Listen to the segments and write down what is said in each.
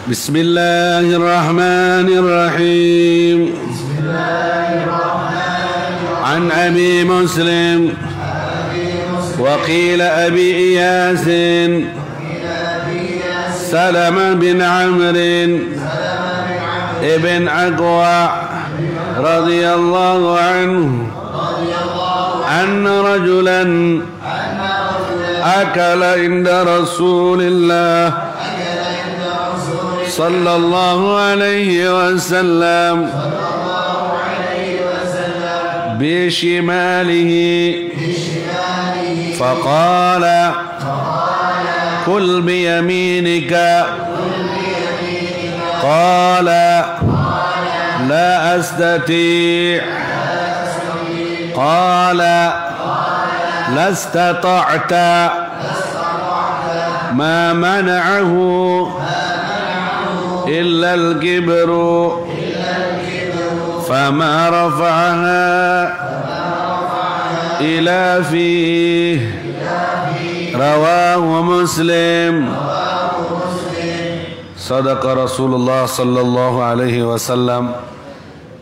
Bismillahirrahmanirrahim. An Abi Muslim wa qila Abi Iyas Salama bin Amr ibn Aqwa radhiyallahu anhu anna rajulan akala inda Rasulillah sallallahu alaihi wasallam bishimalihi faqala kul biyaminika qala la astati' qala la istata'ta ma mana'ahu illa al-kibru fama rafa'aha ila fihi rawahu Muslim. Sadaqa Rasulullah sallallahu alaihi wasallam.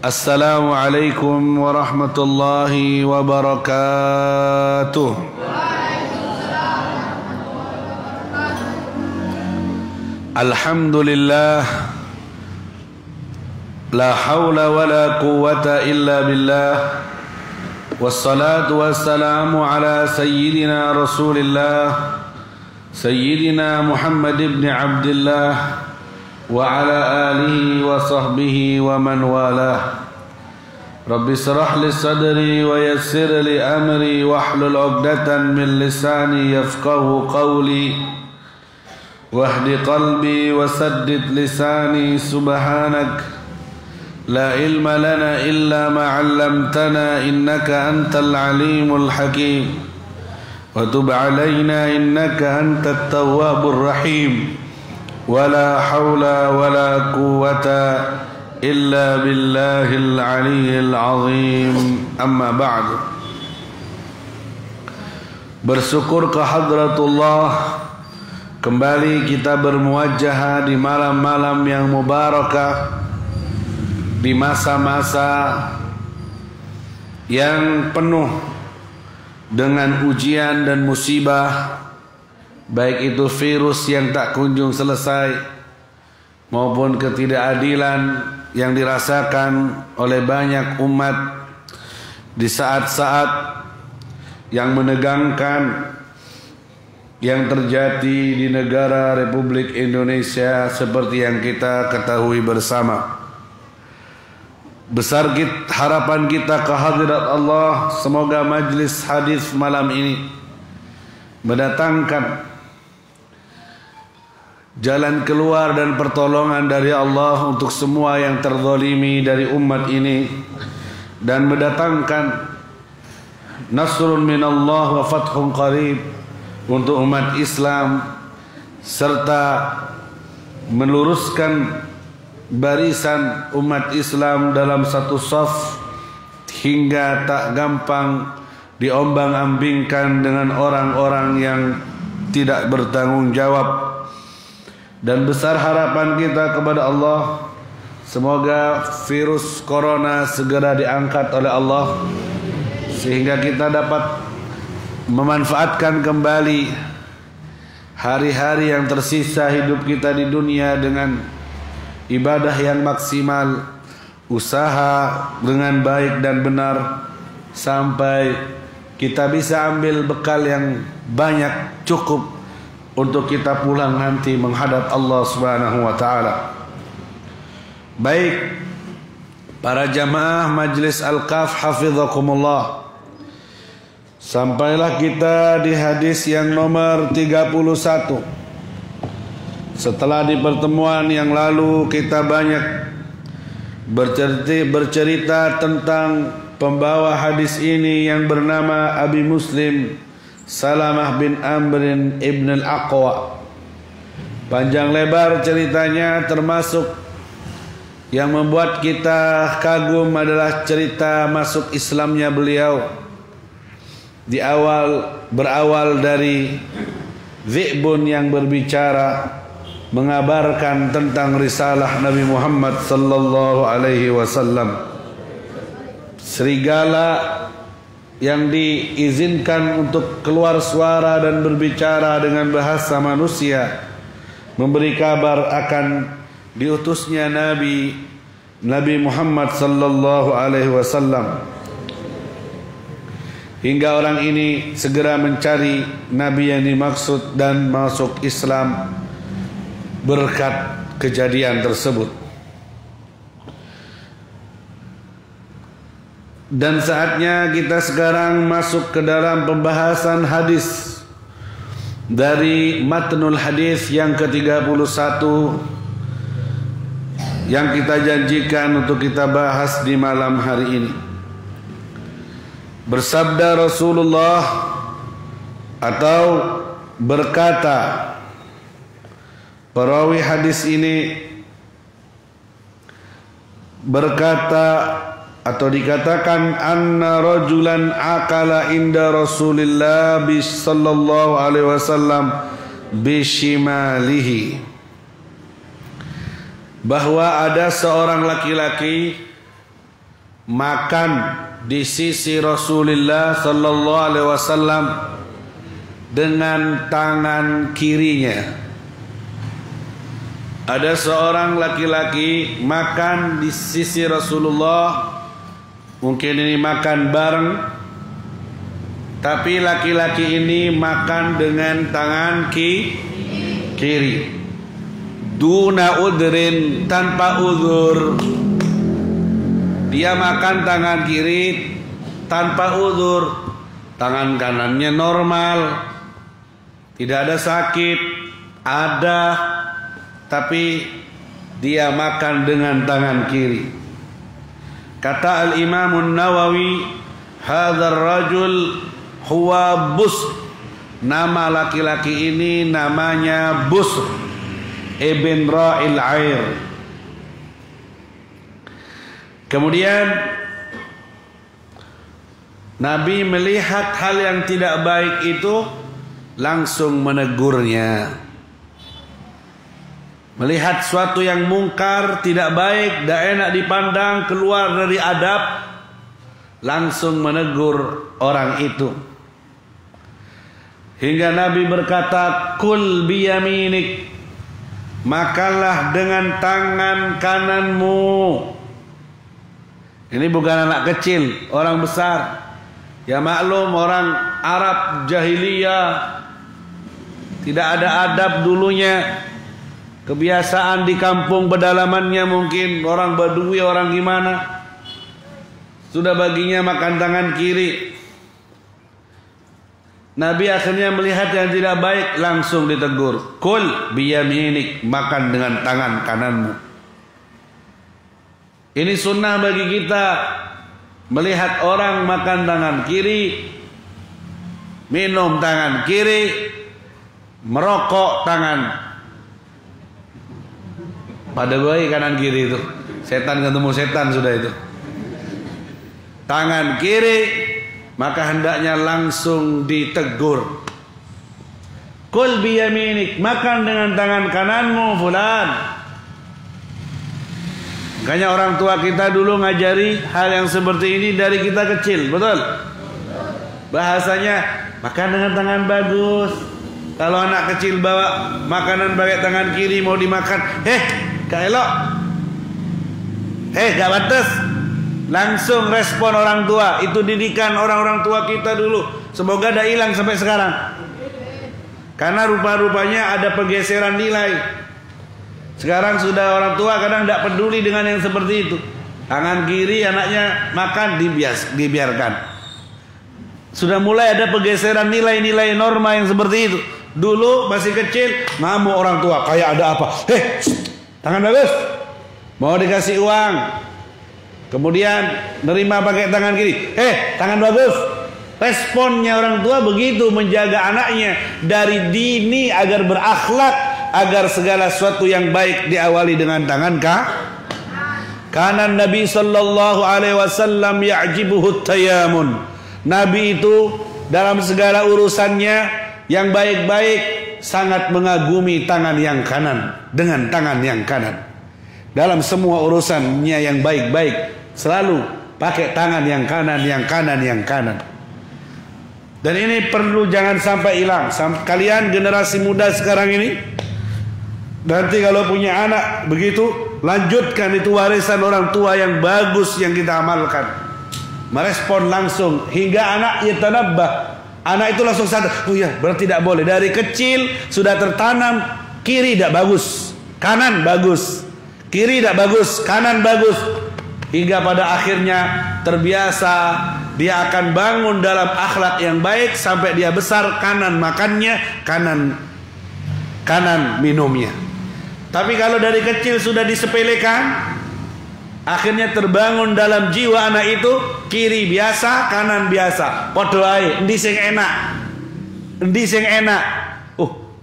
Assalamualaikum warahmatullahi wabarakatuh. Alhamdulillah, la hawla wa la quwwata illa billah. Wassalatu wassalamu ala sayyidina Rasulillah Sayyidina Muhammad ibn Abdullah wa ala alihi wa sahbihi wa man walah. Rabbi shrah li sadri wa yassir li amri wahlul 'uqdatan min lisani yafqahu qawli wahdi qalbi wa saddid lisani. Subhanak la ilma lana illa ma 'allamtana innaka antal alimul hakim wa tub 'alaina innaka antat tawwabur rahim. Wala haula wala quwwata illa billahil aliyyil azim. Amma ba'du. Bersyukur ke hadratullah, kembali kita bermuwajjah di malam-malam yang mubarakah, di masa-masa yang penuh dengan ujian dan musibah, baik itu virus yang tak kunjung selesai maupun ketidakadilan yang dirasakan oleh banyak umat di saat-saat yang menegangkan yang terjadi di negara Republik Indonesia seperti yang kita ketahui bersama. Besar harapan kita ke hadirat Allah, semoga majlis hadis malam ini mendatangkan jalan keluar dan pertolongan dari Allah untuk semua yang terzalimi dari umat ini, dan mendatangkan nasrun minallah wa fathun qarib untuk umat Islam, serta meluruskan barisan umat Islam dalam satu saf hingga tak gampang diombang-ambingkan dengan orang-orang yang tidak bertanggung jawab. Dan besar harapan kita kepada Allah, semoga virus corona segera diangkat oleh Allah sehingga kita dapat memanfaatkan kembali hari-hari yang tersisa hidup kita di dunia dengan ibadah yang maksimal, usaha dengan baik dan benar, sampai kita bisa ambil bekal yang banyak cukup untuk kita pulang nanti menghadap Allah Subhanahu wa taala. Baik, para jamaah Majlis Al-Kaf hafizakumullah, sampailah kita di hadis yang nomor 31. Setelah di pertemuan yang lalu kita banyak bercerita tentang pembawa hadis ini yang bernama Abi Muslim Salamah bin Amr ibn al-Aqwa. Panjang lebar ceritanya, termasuk yang membuat kita kagum adalah cerita masuk Islamnya beliau. Berawal dari Zi'bun yang berbicara mengabarkan tentang risalah Nabi Muhammad sallallahu alaihi wasallam. Serigala yang diizinkan untuk keluar suara dan berbicara dengan bahasa manusia, memberi kabar akan diutusnya Nabi Muhammad sallallahu alaihi wasallam. Hingga orang ini segera mencari Nabi yang dimaksud dan masuk Islam berkat kejadian tersebut. Dan saatnya kita sekarang masuk ke dalam pembahasan hadis dari matnul hadis yang ke-31 yang kita janjikan untuk kita bahas di malam hari ini. Bersabda Rasulullah atau berkata perawi hadis ini, berkata atau dikatakan anna rajulan akala inda Rasulillah sallallahu alaihi wasallam bishimalihi, bahwa ada seorang laki-laki makan di sisi Rasulullah sallallahu alaihi wasallam dengan tangan kirinya. Ada seorang laki-laki makan di sisi Rasulullah. Mungkin ini makan bareng, tapi laki-laki ini makan dengan tangan kiri. Duna udrin, tanpa uzur. Dia makan tangan kiri tanpa uzur. Tangan kanannya normal, tidak ada sakit, ada, tapi dia makan dengan tangan kiri. Kata Al-Imam An-Nawawi, hadzal rajul huwa Busr. Nama laki-laki ini namanya Busr ibn Ra'il Air. Kemudian Nabi melihat hal yang tidak baik itu, langsung menegurnya. Melihat suatu yang mungkar, tidak baik, tidak enak dipandang, keluar dari adab, langsung menegur orang itu. Hingga Nabi berkata, kul biyaminik, makanlah dengan tangan kananmu. Ini bukan anak kecil, orang besar. Ya maklum, orang Arab jahiliyah tidak ada adab dulunya. Kebiasaan di kampung pedalamannya mungkin orang Badui, orang gimana, sudah baginya makan tangan kiri. Nabi akhirnya melihat yang tidak baik, langsung ditegur, kul biyaminik, makan dengan tangan kananmu. Ini sunnah bagi kita, melihat orang makan tangan kiri, minum tangan kiri, merokok tangan. Pada bayi kanan kiri itu, setan ketemu setan sudah itu. Tangan kiri, maka hendaknya langsung ditegur. Kul biyaminik, makan dengan tangan kananmu fulan. Makanya orang tua kita dulu ngajari hal yang seperti ini dari kita kecil, betul? Bahasanya makan dengan tangan bagus. Kalau anak kecil bawa makanan pakai tangan kiri mau dimakan, gak elok, gak batas. Langsung respon orang tua. Itu didikan orang-orang tua kita dulu. Semoga tidak hilang sampai sekarang. Karena rupa-rupanya ada pergeseran nilai. Sekarang sudah orang tua kadang tidak peduli dengan yang seperti itu. Tangan kiri anaknya makan, dibiarkan. Sudah mulai ada pergeseran nilai-nilai norma yang seperti itu. Dulu masih kecil, ngamuk orang tua, kayak ada apa? Tangan bagus, mau dikasih uang, kemudian nerima pakai tangan kiri. Tangan bagus, Responnya orang tua begitu menjaga anaknya dari dini agar berakhlak, agar segala sesuatu yang baik diawali dengan tangan kanan. Nabi sallallahu alaihi wasallam ya'jibuhu tayamun. Nabi itu dalam segala urusannya yang baik-baik sangat mengagumi tangan yang kanan, dengan tangan yang kanan. Dalam semua urusannya yang baik-baik selalu pakai tangan yang kanan, yang kanan, yang kanan. Dan ini perlu jangan sampai hilang. Kalian generasi muda sekarang ini, nanti kalau punya anak begitu, lanjutkan itu warisan orang tua yang bagus yang kita amalkan. Merespon langsung hingga anak yatanabbah. Anak itu langsung sadar, oh ya berarti tidak boleh. Dari kecil sudah tertanam, kiri tidak bagus, kanan bagus, kiri tidak bagus, kanan bagus. Hingga pada akhirnya terbiasa, dia akan bangun dalam akhlak yang baik sampai dia besar, kanan makannya, kanan minumnya. Tapi kalau dari kecil sudah disepelekan, akhirnya terbangun dalam jiwa anak itu kiri biasa, kanan biasa. Podo ae, endi sing enak? Endi sing enak?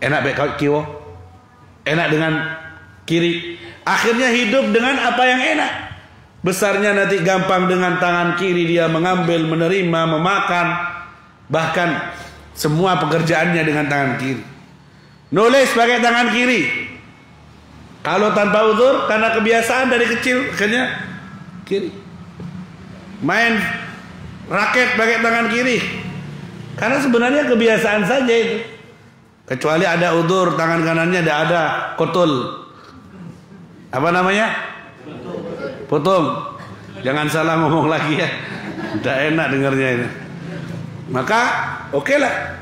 Enak baik kiwo. Enak dengan kiri. Akhirnya hidup dengan apa yang enak. Besarnya nanti gampang dengan tangan kiri dia mengambil, menerima, memakan, bahkan semua pekerjaannya dengan tangan kiri. Nulis pakai tangan kiri. Kalau tanpa uzur karena kebiasaan dari kecil akhirnya kiri. Main raket pakai tangan kiri. Karena sebenarnya kebiasaan saja itu. Kecuali ada uzur tangan kanannya tidak ada kotul. Apa namanya? Potong. Jangan salah ngomong lagi ya. Tidak enak dengarnya ini. Maka oke lah.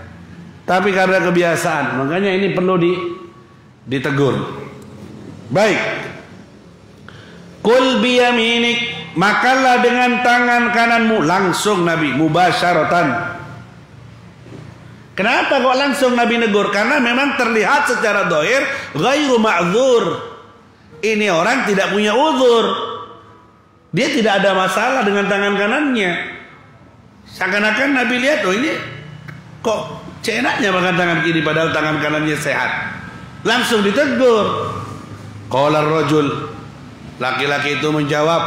Tapi karena kebiasaan, makanya ini perlu ditegur. Baik. Kul biyaminik, makanlah dengan tangan kananmu. Langsung Nabi mubasyaratan. Kenapa kok langsung Nabi negur? Karena memang terlihat secara dhahir ghairu ma'dzur. Ini orang tidak punya uzur. Dia tidak ada masalah dengan tangan kanannya. Seakan-akan Nabi lihat, oh ini kok cenaknya makan tangan kiri padahal tangan kanannya sehat. Langsung ditegur. Qala ar-rajul, laki-laki itu menjawab,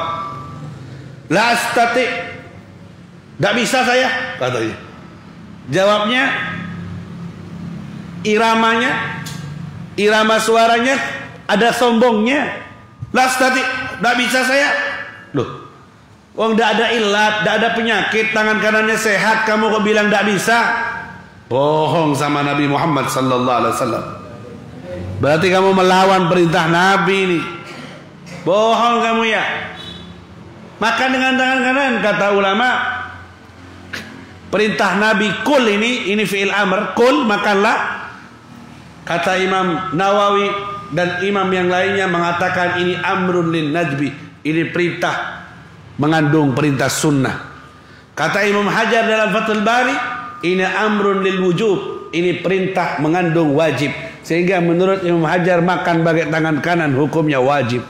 la astati, tidak bisa saya, katanya. Jawabnya, irama suaranya ada sombongnya. La astati, tidak bisa saya. Loh, wong tidak ada ilat, tidak ada penyakit, tangan kanannya sehat, kamu kok bilang tidak bisa? Bohong sama Nabi Muhammad sallallahu alaihi wasallam. Berarti kamu melawan perintah Nabi ini. Bohong kamu ya. Makan dengan tangan kanan, kata ulama. Perintah Nabi kul ini fi'il amr, kul makanlah. Kata Imam Nawawi dan imam yang lainnya mengatakan ini amrun lin najbi. Ini perintah mengandung perintah sunnah. Kata Imam Hajar dalam Fathul Bari, ini amrun lil wujub. Ini perintah mengandung wajib. Sehingga menurut Imam Hajar makan pakai tangan kanan hukumnya wajib.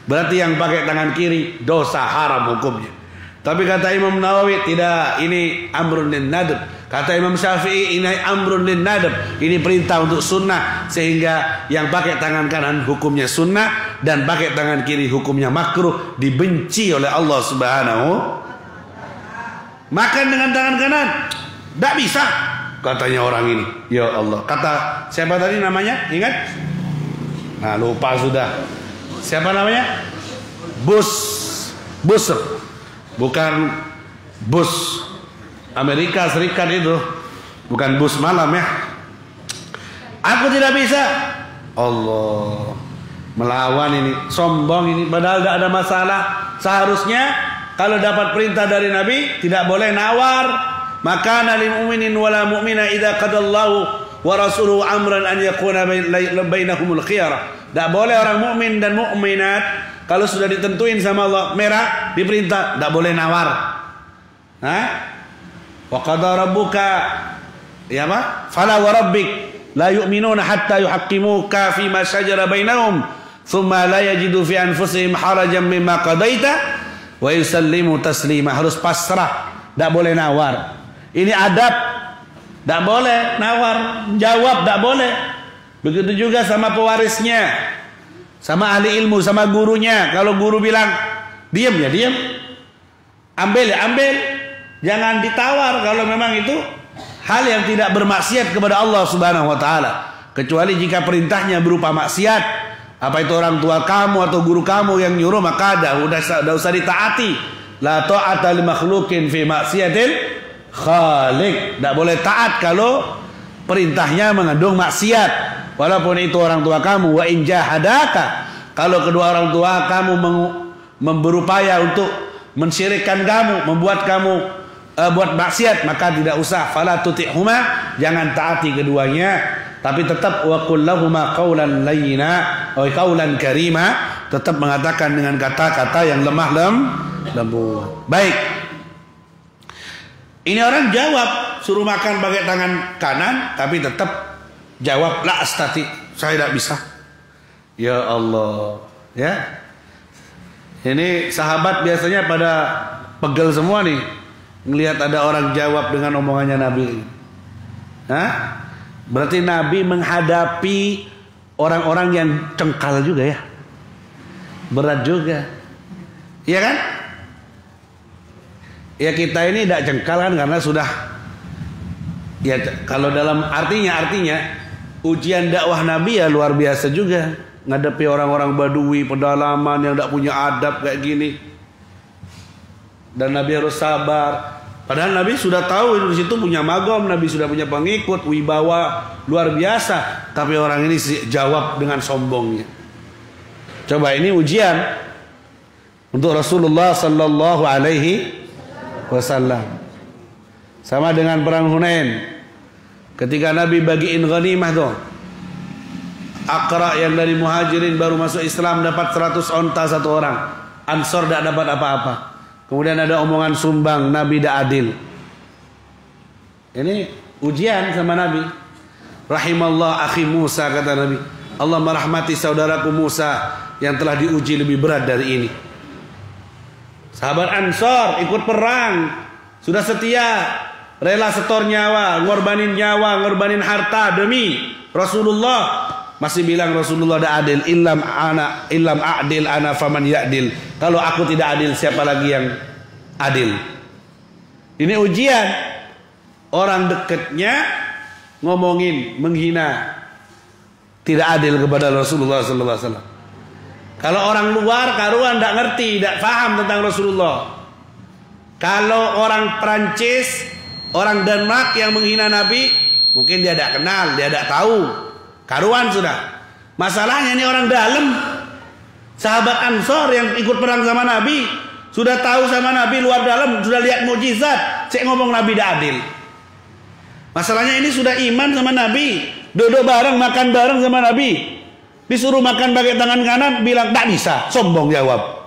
Berarti yang pakai tangan kiri dosa haram hukumnya. Tapi kata Imam Nawawi tidak, ini amrun lin nadab. Kata Imam Syafi'i ini amrun lin nadab. Ini perintah untuk sunnah. Sehingga yang pakai tangan kanan hukumnya sunnah dan pakai tangan kiri hukumnya makruh, dibenci oleh Allah Subhanahu. Makan dengan tangan kanan tidak bisa, katanya orang ini. Ya Allah. Kata siapa tadi namanya? Ingat? Nah lupa sudah. Siapa namanya? Busser. Bukan bus Amerika Serikat itu. Bukan bus malam ya. Aku tidak bisa. Allah. Melawan ini. Sombong ini. Padahal tidak ada masalah. Seharusnya kalau dapat perintah dari Nabi tidak boleh nawar. Maka lil mu'minin wala mu'mina idza qadallahu wa rasuluhu amran an yakuna bainahumul khiyarah. Tidak boleh orang mukmin dan mukminat kalau sudah ditentuin sama Allah merah diperintah tidak boleh nawar. Wa qada rabbuka ya apa? Fala wa rabbik la yu'minuna hatta yuhaqqimuka fi ma shajara bainahum thumma la yajidu fi anfusihim harajan mimma qadaita wa yusallimu taslima. Harus pasrah, tidak boleh nawar. Ini adab. Tidak boleh nawar, jawab tidak boleh. Begitu juga sama pewarisnya, sama ahli ilmu, sama gurunya. Kalau guru bilang diam ya diam, ambil ya ambil. Jangan ditawar kalau memang itu hal yang tidak bermaksiat kepada Allah Subhanahu wa taala. Kecuali jika perintahnya berupa maksiat, apa itu orang tua kamu atau guru kamu yang nyuruh, maka udah usah ditaati. La ta'ata li makhluqin fi maksiatil khaliq. Tidak boleh taat kalau perintahnya mengandung maksiat, walaupun itu orang tua kamu. Wa in jahadaka, kalau kedua orang tua kamu berupaya untuk mensyirikkan kamu, membuat kamu buat maksiat, maka tidak usah. Fala tuti'huma, jangan taati keduanya, tapi tetap wa qul lahuma qawlan layyina wa qawlan karima, tetap mengatakan dengan kata-kata yang lemah lembut. Baik. Ini orang jawab, suruh makan pakai tangan kanan, tapi tetap jawab la astati, saya tidak bisa. Ya Allah, ya. Ini sahabat biasanya pada pegel semua nih, melihat ada orang jawab dengan omongannya Nabi. Hah? Berarti Nabi menghadapi orang-orang yang cengkal juga ya, berat juga, iya kan? Ya kita ini tidak cengkal kan karena sudah, ya kalau dalam artinya ujian dakwah Nabi ya luar biasa juga, ngadepi orang-orang Badui pedalaman yang tidak punya adab kayak gini, dan Nabi harus sabar. Padahal Nabi sudah tahu di situ punya magom, Nabi sudah punya pengikut, wibawa luar biasa, tapi orang ini jawab dengan sombongnya. Coba ini ujian untuk Rasulullah Sallallahu Alaihi Wasallam. Sama dengan perang Hunain, ketika Nabi bagiin ghanimah tuh, Aqra yang dari Muhajirin baru masuk Islam dapat 100 onta satu orang, Ansor tidak dapat apa-apa. Kemudian ada omongan sumbang, Nabi tidak adil. Ini ujian sama Nabi. Rahimallah akhi Musa, kata Nabi, Allah merahmati saudaraku Musa yang telah diuji lebih berat dari ini. Sahabat Ansor ikut perang, sudah setia, rela setor nyawa, ngorbanin harta demi Rasulullah. Masih bilang Rasulullah tidak adil. Illam a'dil ana faman ya'dil. Kalau aku tidak adil, siapa lagi yang adil? Ini ujian. Orang dekatnya ngomongin, menghina, tidak adil kepada Rasulullah sallallahu alaihi wasallam. Kalau orang luar karuan tidak ngerti, tidak paham tentang Rasulullah. Kalau orang Perancis, orang Denmark yang menghina Nabi, mungkin dia tidak kenal, dia tidak tahu, karuan sudah. Masalahnya ini orang dalam, sahabat Ansor yang ikut perang sama Nabi, sudah tahu sama Nabi luar dalam, sudah lihat mukjizat. Saya ngomong Nabi tidak adil. Masalahnya ini sudah iman sama Nabi, duduk bareng, makan bareng sama Nabi. Disuruh makan pakai tangan kanan, bilang tak bisa, sombong jawab.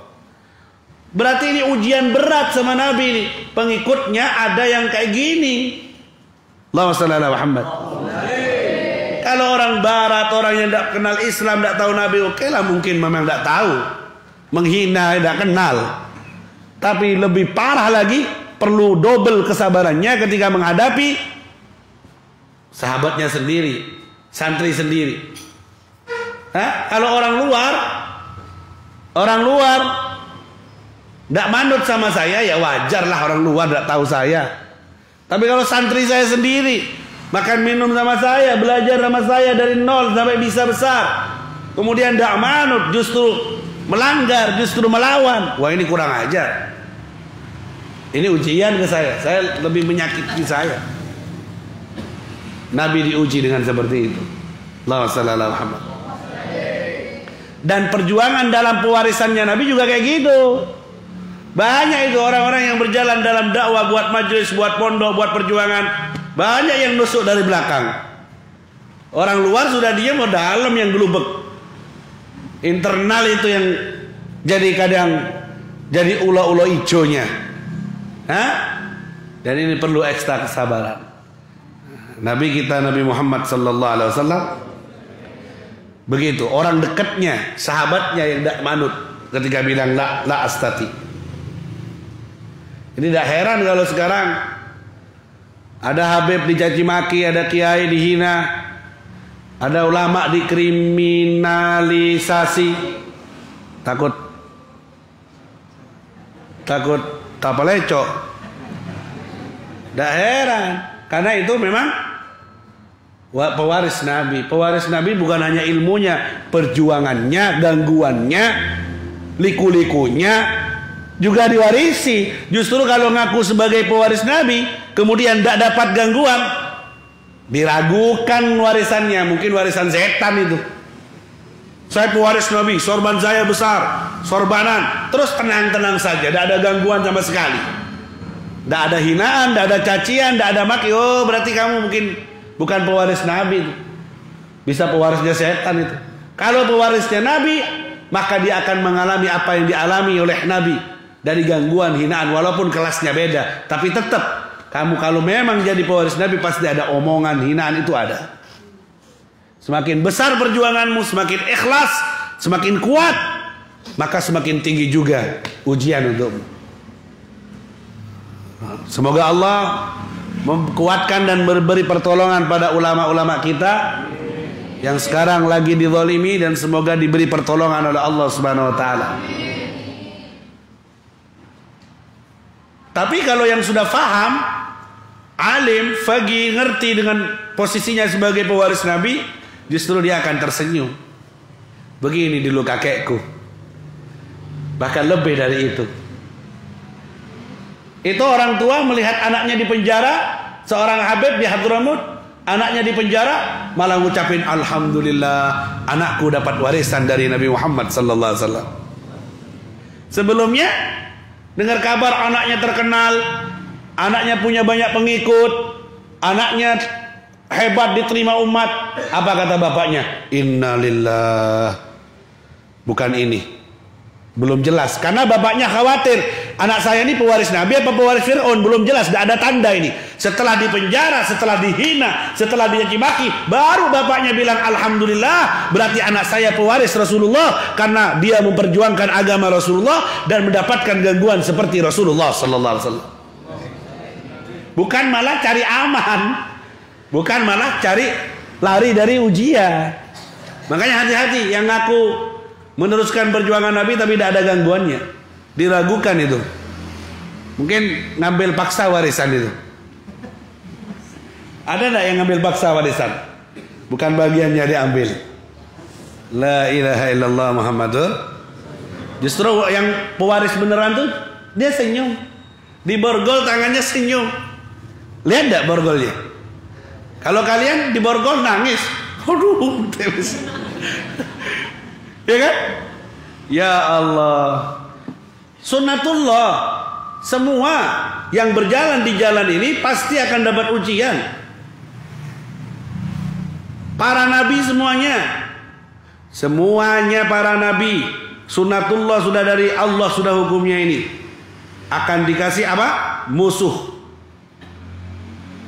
Berarti ini ujian berat sama Nabi ini. Pengikutnya ada yang kayak gini. Allahumma shalli ala Muhammad. Kalau orang Barat, orang yang tidak kenal Islam, tidak tahu Nabi, oke lah, mungkin memang tidak tahu, menghina, tidak kenal. Tapi lebih parah lagi, perlu double kesabarannya ketika menghadapi sahabatnya sendiri, santri sendiri. Kalau orang luar tidak manut sama saya, ya wajar lah orang luar tidak tahu saya. Tapi kalau santri saya sendiri, makan minum sama saya, belajar sama saya dari nol sampai bisa besar, kemudian tidak manut, justru melanggar, justru melawan, wah ini kurang ajar. Ini ujian ke saya lebih menyakiti saya. Nabi diuji dengan seperti itu. Allahumma shalli ala Muhammad. Dan perjuangan dalam pewarisannya Nabi juga kayak gitu. Banyak itu orang-orang yang berjalan dalam dakwah, buat majelis, buat pondok, buat perjuangan, banyak yang nusuk dari belakang. Orang luar sudah diam, mau dalam yang gelubek. Internal itu yang jadi kadang jadi ulo-ulo ijonya. Dan ini perlu ekstra kesabaran. Nabi kita, Nabi Muhammad sallallahu alaihi wasallam begitu, orang dekatnya, sahabatnya yang tidak manut ketika bilang la astati. Ini tidak heran kalau sekarang Ada Habib dicaci maki, ada kiai dihina, ada ulama dikriminalisasi. Takut apa lecok. Tidak heran, karena itu memang pewaris Nabi. Pewaris Nabi bukan hanya ilmunya, perjuangannya, gangguannya, liku-likunya juga diwarisi. Justru kalau ngaku sebagai pewaris Nabi, kemudian tidak dapat gangguan, diragukan warisannya. Mungkin warisan setan itu. Saya pewaris Nabi, sorban saya besar, sorbanan. Terus tenang-tenang saja, tidak ada gangguan sama sekali. Tidak ada hinaan, tidak ada cacian, tidak ada maki. Oh, berarti kamu mungkin bukan pewaris Nabi itu. Bisa pewarisnya setan itu. Kalau pewarisnya Nabi, maka dia akan mengalami apa yang dialami oleh Nabi. Dari gangguan, hinaan, walaupun kelasnya beda. Tapi tetap, kamu kalau memang jadi pewaris Nabi, pasti ada omongan, hinaan itu ada. Semakin besar perjuanganmu, semakin ikhlas, semakin kuat, maka semakin tinggi juga ujian untukmu. Semoga Allah memkuatkan dan memberi pertolongan pada ulama-ulama kita yang sekarang lagi dizalimi, dan semoga diberi pertolongan oleh Allah Subhanahu wa taala. Tapi kalau yang sudah faham, alim, faqih, ngerti dengan posisinya sebagai pewaris Nabi, justru dia akan tersenyum. Begini dulu kakekku, bahkan lebih dari itu. Itu orang tua melihat anaknya di penjara, seorang Habib di Hadramut, anaknya di penjara, malah ngucapin alhamdulillah, anakku dapat warisan dari Nabi Muhammad sallallahu alaihi wasallam. Sebelumnya dengar kabar anaknya terkenal, anaknya punya banyak pengikut, anaknya hebat diterima umat, apa kata bapaknya? Innalillah. Bukan ini, belum jelas, karena bapaknya khawatir anak saya ini pewaris Nabi apa pewaris Fir'aun, belum jelas, tidak ada tanda ini. Setelah dipenjara, setelah dihina, setelah dicaci maki, baru bapaknya bilang alhamdulillah, berarti anak saya pewaris Rasulullah karena dia memperjuangkan agama Rasulullah dan mendapatkan gangguan seperti Rasulullah sallallahu alaihi wasallam. Bukan malah cari aman, bukan malah cari lari dari ujian. Makanya hati-hati yang ngaku meneruskan perjuangan Nabi tapi tidak ada gangguannya, diragukan itu. Mungkin ngambil paksa warisan itu. Ada tidak yang ngambil paksa warisan? Bukan bagiannya diambil. La ilaha illallah Muhammadur. Justru yang pewaris beneran tuh dia senyum. Di borgol tangannya senyum. Lihat tidak borgolnya? Kalau kalian di borgol nangis, aduh, ya kan? Ya Allah, sunnatullah. Semua yang berjalan di jalan ini pasti akan dapat ujian. Para nabi semuanya para nabi, sunnatullah sudah dari Allah, sudah hukumnya ini. Akan dikasih apa? Musuh.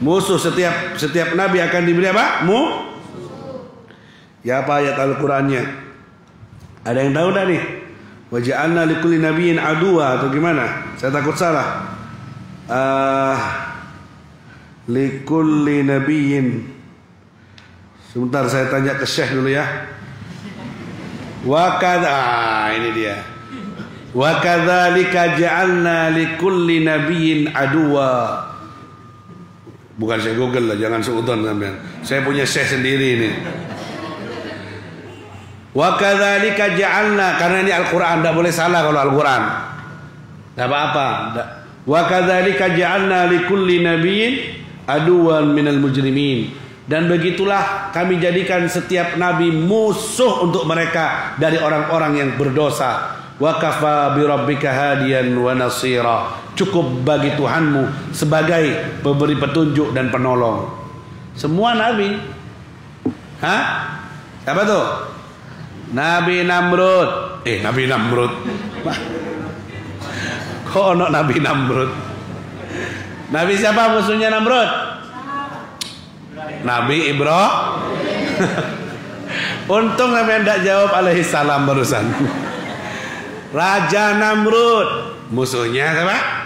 Musuh, setiap nabi akan diberi apa? Ya, apa ayat Al-Qur'annya? Ada yang tahu dah nih? Wa ja'alna likulli nabiyyin aduwa, atau gimana? Saya takut salah. Likulli nabiyyin. Sebentar saya tanya ke Syekh dulu ya. Wa kadza, ini dia. Wa kadzalika ja'alna likulli nabiyyin aduwa. Bukan saya Google lah, jangan seudon sampean. Saya punya Syekh sendiri ini. Wa kadzalika ja'alna, karena ini Al-Qur'an, tidak boleh salah kalau Al-Qur'an. Tidak apa-apa. Wa kadzalika ja'alna likulli nabiyyin aduwan minal mujrimin. Dan begitulah kami jadikan setiap nabi musuh untuk mereka dari orang-orang yang berdosa. Wa kafa bi rabbika hadiyan wa nasira. Cukup bagi Tuhanmu sebagai pemberi petunjuk dan penolong. Semua nabi. Hah? Siapa tuh? Nabi Namrud. Nabi Namrud. Kok ono Nabi Namrud? Nabi siapa musuhnya Namrud? Nabi Ibrahim. Untung sampai tidak jawab alaihi salam barusan. Raja Namrud. Musuhnya siapa?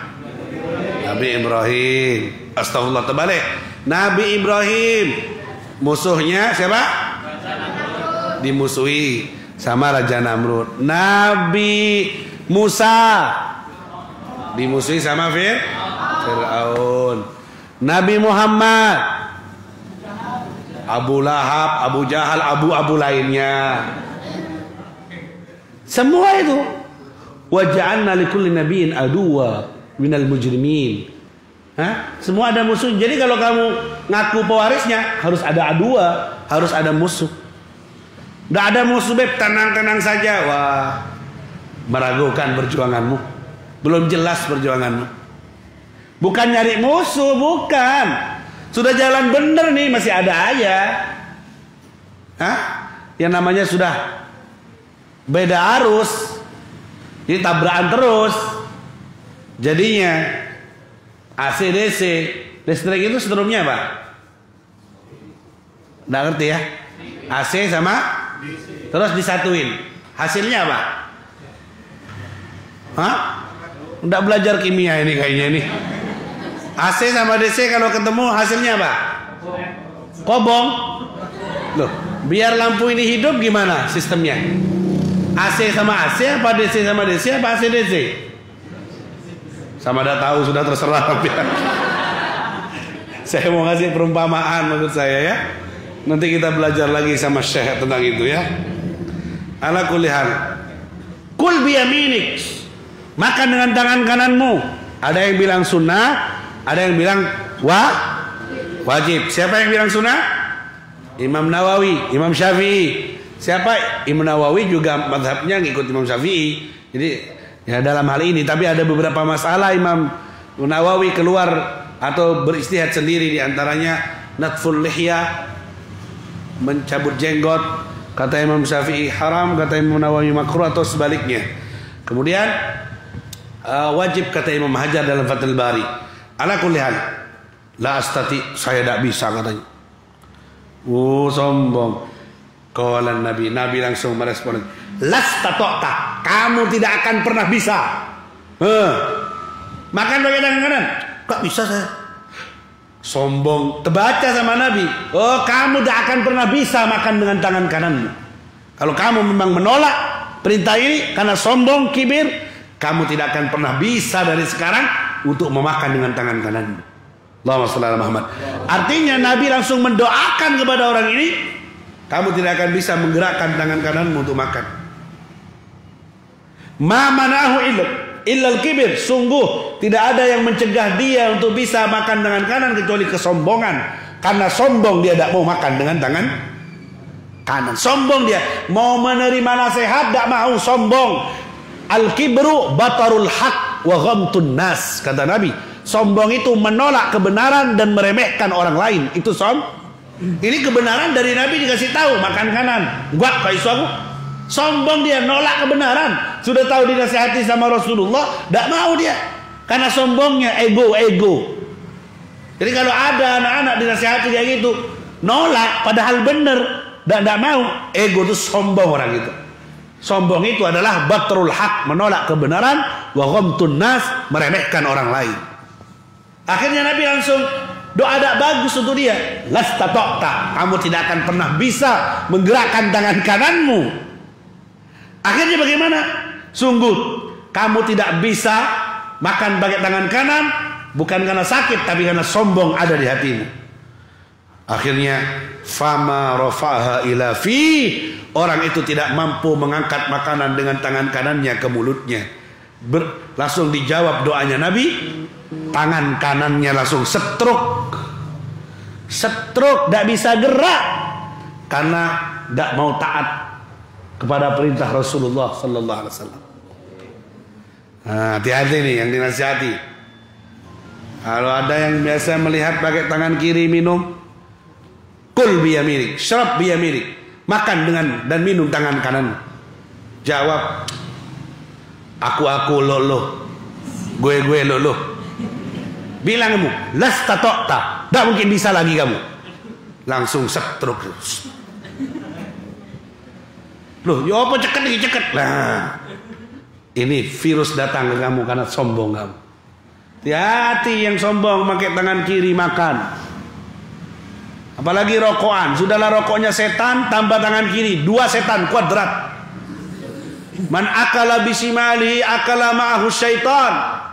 Nabi Ibrahim. Astagfirullah, terbalik. Nabi Ibrahim musuhnya siapa? Dimusuhi sama Raja Namrud. Nabi Musa dimusuhi sama Fir'aun. Nabi Muhammad Abu Lahab, Abu Jahal, Abu lainnya. Semua itu. Wa ja'alna likulli nabiyyin aduwwa minal mujrimin. Semua ada musuh. Jadi kalau kamu ngaku pewarisnya harus ada adua, harus ada musuh. Nggak ada musuh, beb, tenang-tenang saja. Wah, meragukan perjuanganmu. Belum jelas perjuanganmu. Bukan nyari musuh, bukan. Sudah jalan bener nih, masih ada aja. Yang namanya sudah beda arus, jadi tabrakan terus. Jadinya AC/DC, listrik itu setrumnya apa? Nggak ngerti ya? AC sama terus disatuin, hasilnya apa? Nggak belajar kimia ini kayaknya ini. AC sama DC kalau ketemu hasilnya apa? Kobong. Loh, biar lampu ini hidup gimana sistemnya? AC sama AC apa DC sama DC apa AC DC? Sama ada tahu sudah terserah. Saya mau ngasih perumpamaan menurut saya ya. Nanti kita belajar lagi sama Syekh tentang itu ya. Ala kulli hal. Kul biyaminik. Makan dengan tangan kananmu. Ada yang bilang sunnah, ada yang bilang wajib. Siapa yang bilang sunnah? Imam Nawawi, Imam Syafi'i. Siapa? Imam Nawawi juga mazhabnya ngikut Imam Syafi'i. Jadi ya dalam hal ini, tapi ada beberapa masalah Imam Nawawi keluar atau beristihad sendiri, di antaranya natful lihya, mencabut jenggot. Kata Imam Syafi'i haram, kata Imam Nawawi makruh atau sebaliknya. Kemudian wajib kata Imam Hajar dalam Fathul Bari. Ala kulli hal, la astati, saya tidak bisa katanya. Sombong. Qala Nabi langsung merespon, lastata'ta, kamu tidak akan pernah bisa. Makan pakai tangan kanan. Kok bisa saya? Sombong. Terbaca sama Nabi, oh kamu tidak akan pernah bisa makan dengan tangan kananmu. Kalau kamu memang menolak perintah ini karena sombong, kibir, kamu tidak akan pernah bisa dari sekarang untuk memakan dengan tangan kananmu. Allahumma shalli ala Muhammad. Artinya Nabi langsung mendoakan kepada orang ini, kamu tidak akan bisa menggerakkan tangan kananmu untuk makan. Ma manahu illal kibir. Sungguh tidak ada yang mencegah dia untuk bisa makan dengan kanan kecuali kesombongan. Karena sombong dia tidak mau makan dengan tangan kanan. Sombong dia. Mau menerima nasihat tidak mau, sombong. Al-kibru batarul haq wa ghamtun nas. Kata Nabi, sombong itu menolak kebenaran dan meremehkan orang lain. Itu ini kebenaran dari Nabi dikasih tahu makan kanan. Enggak, kak isu aku. Sombong dia, nolak kebenaran. Sudah tahu dinasihati sama Rasulullah, tidak mau dia. Karena sombongnya, ego. Jadi kalau ada anak-anak dinasihati kayak gitu, nolak, padahal benar, tidak mau. Ego itu sombong orang itu. Sombong itu adalah batrul haq, menolak kebenaran, wa ghamtun nas, meremehkan orang lain. Akhirnya Nabi langsung doa ada bagus untuk dia. Lastata'ta, kamu tidak akan pernah bisa menggerakkan tangan kananmu. Akhirnya bagaimana? Sungguh kamu tidak bisa makan pakai tangan kanan, bukan karena sakit, tapi karena sombong ada di hatimu. Akhirnya fama rafa'aha ila fi, orang itu tidak mampu mengangkat makanan dengan tangan kanannya ke mulutnya. Langsung dijawab doanya Nabi, tangan kanannya langsung stroke, tidak bisa gerak karena tidak mau taat kepada perintah Rasulullah Sallallahu Alaihi Wasallam. Hati-hati nih yang dinasihati. Kalau ada yang biasa melihat pakai tangan kiri minum, kul biyaminik, syarab biyaminik, makan dengan dan minum tangan kanan. Jawab, aku lo, gue lo. Bilang kamu, lastata'ta, tidak mungkin bisa lagi kamu. Langsung stroke. Loh, ya apa ceket. Nah, ini virus datang ke kamu karena sombong kamu. Hati-hati yang sombong pakai tangan kiri makan. Apalagi rokokan. Sudahlah rokoknya setan, tambah tangan kiri, 2 setan kuadrat. Man akala bisimali akala ma'ahu syaitan.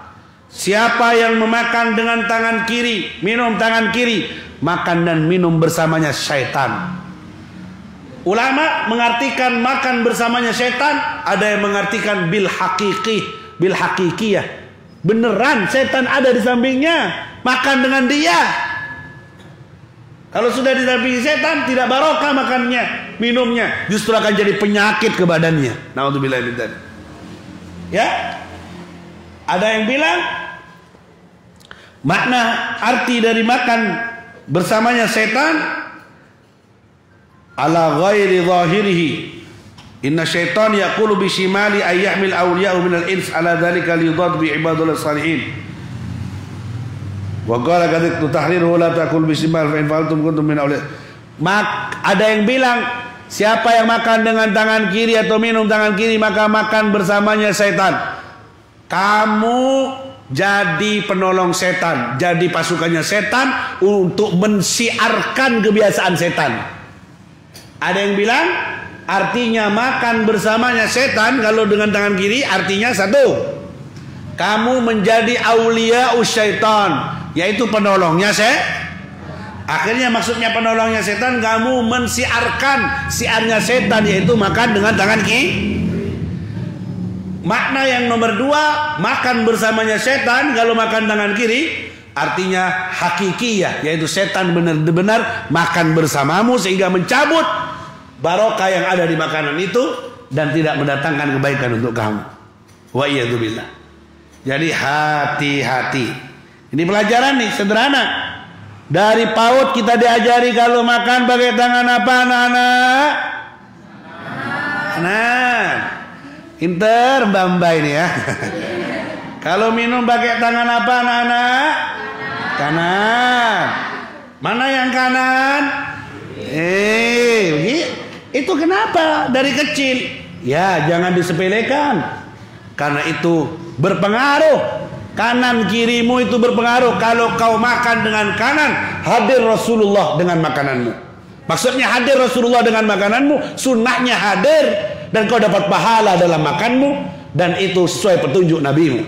Siapa yang memakan dengan tangan kiri, minum tangan kiri, makan dan minum bersamanya syaitan. Ulama mengartikan makan bersamanya setan, ada yang mengartikan bil hakikiyah. Beneran setan ada di sampingnya, makan dengan dia. Kalau sudah di samping setan, tidak barokah makannya, minumnya, justru akan jadi penyakit ke badannya. Naudzubillah min dzalik. Ya? Ada yang bilang makna arti dari makan bersamanya setan ala ghairi zahirihi. Inna syaitan yaqulu bishimali ayyahmil awliya'u minal ins ala dhalika liyudad bi ibadullah salihin. Wa qala kadhitu tahriru la taqul bisimal fa in fa'altum kuntum min awliya. Ada yang bilang siapa yang makan dengan tangan kiri atau minum tangan kiri maka makan bersamanya setan. Kamu jadi penolong setan, jadi pasukannya setan untuk mensiarkan kebiasaan setan. Ada yang bilang artinya makan bersamanya setan kalau dengan tangan kiri artinya satu, kamu menjadi aulia syaitan, yaitu penolongnya akhirnya maksudnya penolongnya setan, kamu mensiarkan siarnya setan, yaitu makan dengan tangan kiri. Makna yang nomor 2, makan bersamanya setan kalau makan tangan kiri artinya hakikiyah, yaitu setan benar-benar makan bersamamu sehingga mencabut barokah yang ada di makanan itu dan tidak mendatangkan kebaikan untuk kamu. Wa iyadzubillah. Jadi hati-hati. Ini pelajaran nih sederhana. Dari PAUD kita diajari kalau makan pakai tangan apa anak-anak? Kanan. Pinter Mbak ini ya. Kalau minum pakai tangan apa anak-anak? Kanan. Mana yang kanan? Itu kenapa dari kecil? Ya jangan disepelekan, karena itu berpengaruh. Kanan kirimu itu berpengaruh. Kalau kau makan dengan kanan, hadir Rasulullah dengan makananmu. Maksudnya hadir Rasulullah dengan makananmu, sunnahnya hadir dan kau dapat pahala dalam makanmu, dan itu sesuai petunjuk nabimu.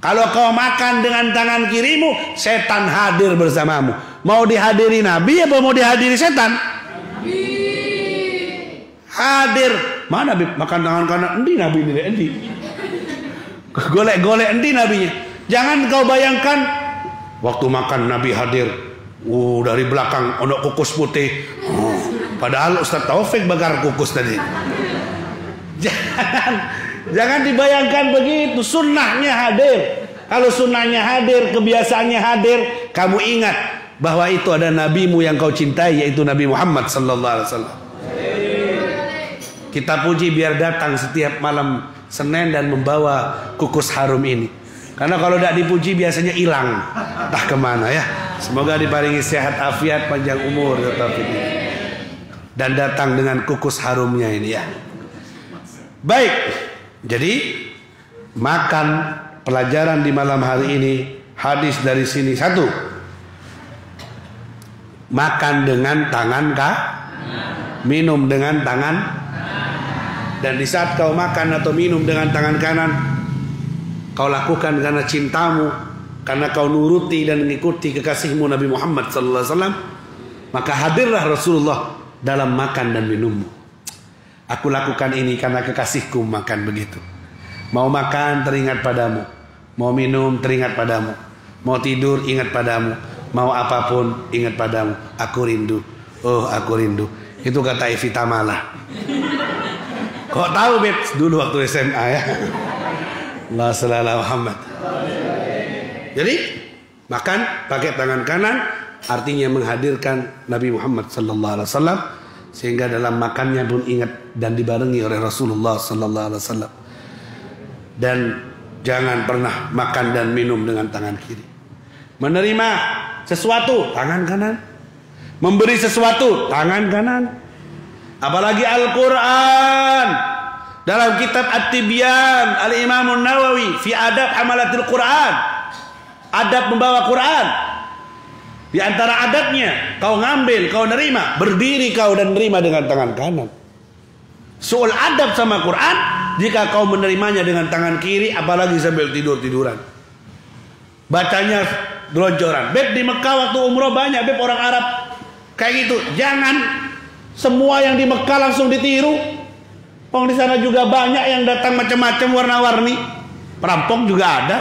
Kalau kau makan dengan tangan kirimu, setan hadir bersamamu. Mau dihadiri nabi apa mau dihadiri setan? Hadir. Mana nabi makan tangan kanan? Endi nabi ini endi? Golek-golek endi nabinya. Jangan kau bayangkan waktu makan nabi hadir. Dari belakang ono kukus putih. Padahal Ustaz Taufik bakar kukus tadi. Jangan dibayangkan begitu. Sunnahnya hadir. Kalau sunnahnya hadir, kebiasaannya hadir, kamu ingat bahwa itu ada nabimu yang kau cintai, yaitu Nabi Muhammad sallallahu alaihi wasallam. Kita puji biar datang setiap malam Senin dan membawa kukus harum ini. Karena kalau tidak dipuji biasanya hilang, entah kemana ya. Semoga diparingi sehat afiat, panjang umur dan datang dengan kukus harumnya ini ya. Baik, jadi makan pelajaran di malam hari ini, hadis dari sini satu, makan dengan tangan minum dengan tangan. Dan di saat kau makan atau minum dengan tangan kanan, kau lakukan karena cintamu, karena kau nuruti dan mengikuti kekasihmu Nabi Muhammad SAW, maka hadirlah Rasulullah dalam makan dan minummu. Aku lakukan ini karena kekasihku makan begitu. Mau makan teringat padamu, mau minum teringat padamu, mau tidur ingat padamu, mau apapun ingat padamu. Aku rindu, oh aku rindu. Itu kata Evi Tamala. Kok tahu Beb? Dulu waktu SMA ya. Allah sallallahu Muhammad. Jadi makan pakai tangan kanan artinya menghadirkan Nabi Muhammad sallallahu alaihi wasallam, sehingga dalam makannya pun ingat dan dibarengi oleh Rasulullah sallallahu alaihi wasallam. Dan jangan pernah makan dan minum dengan tangan kiri. Menerima sesuatu tangan kanan, memberi sesuatu tangan kanan. Apalagi Al-Quran. Dalam kitab At-Tibyan Al-Imam Nawawi fi adab hamalatil Quran, adab membawa Quran. Di antara adabnya, kau ngambil, kau nerima, berdiri kau dan nerima dengan tangan kanan. Soal adab sama Quran, jika kau menerimanya dengan tangan kiri, apalagi sambil tidur-tiduran. Bacanya gelonjoran. Beb, di Mekah waktu umroh banyak beb orang Arab kayak gitu. Jangan semua yang di Mekah langsung ditiru. Di sana juga banyak yang datang macam-macam warna-warni. Perampok juga ada.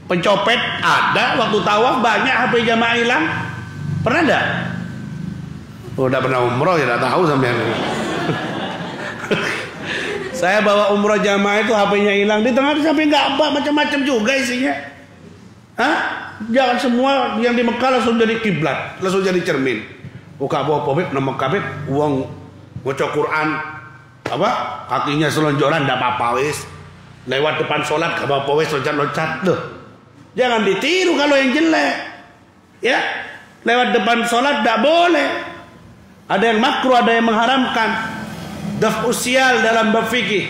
Pencopet ada, waktu tawaf banyak HP jamaah hilang. Pernah enggak? Udah pernah umroh ya, enggak tahu sampean. Saya bawa umroh jamaah itu HP-nya hilang di tengah sampai enggak apa macam-macam juga isinya. Hah? Jangan semua yang di Mekah langsung jadi kiblat, langsung jadi cermin. Buka bawa pobib nama kabib uang baca Quran apa? Kakinya selonjoran enggak apa-apa wis. Lewat depan sholat enggak apa-apa wis loncat-loncat. Loh. Jangan ditiru kalau yang jelek. Ya, lewat depan sholat tidak boleh. Ada yang makruh, ada yang mengharamkan. Daf'u sial dalam bab fikih.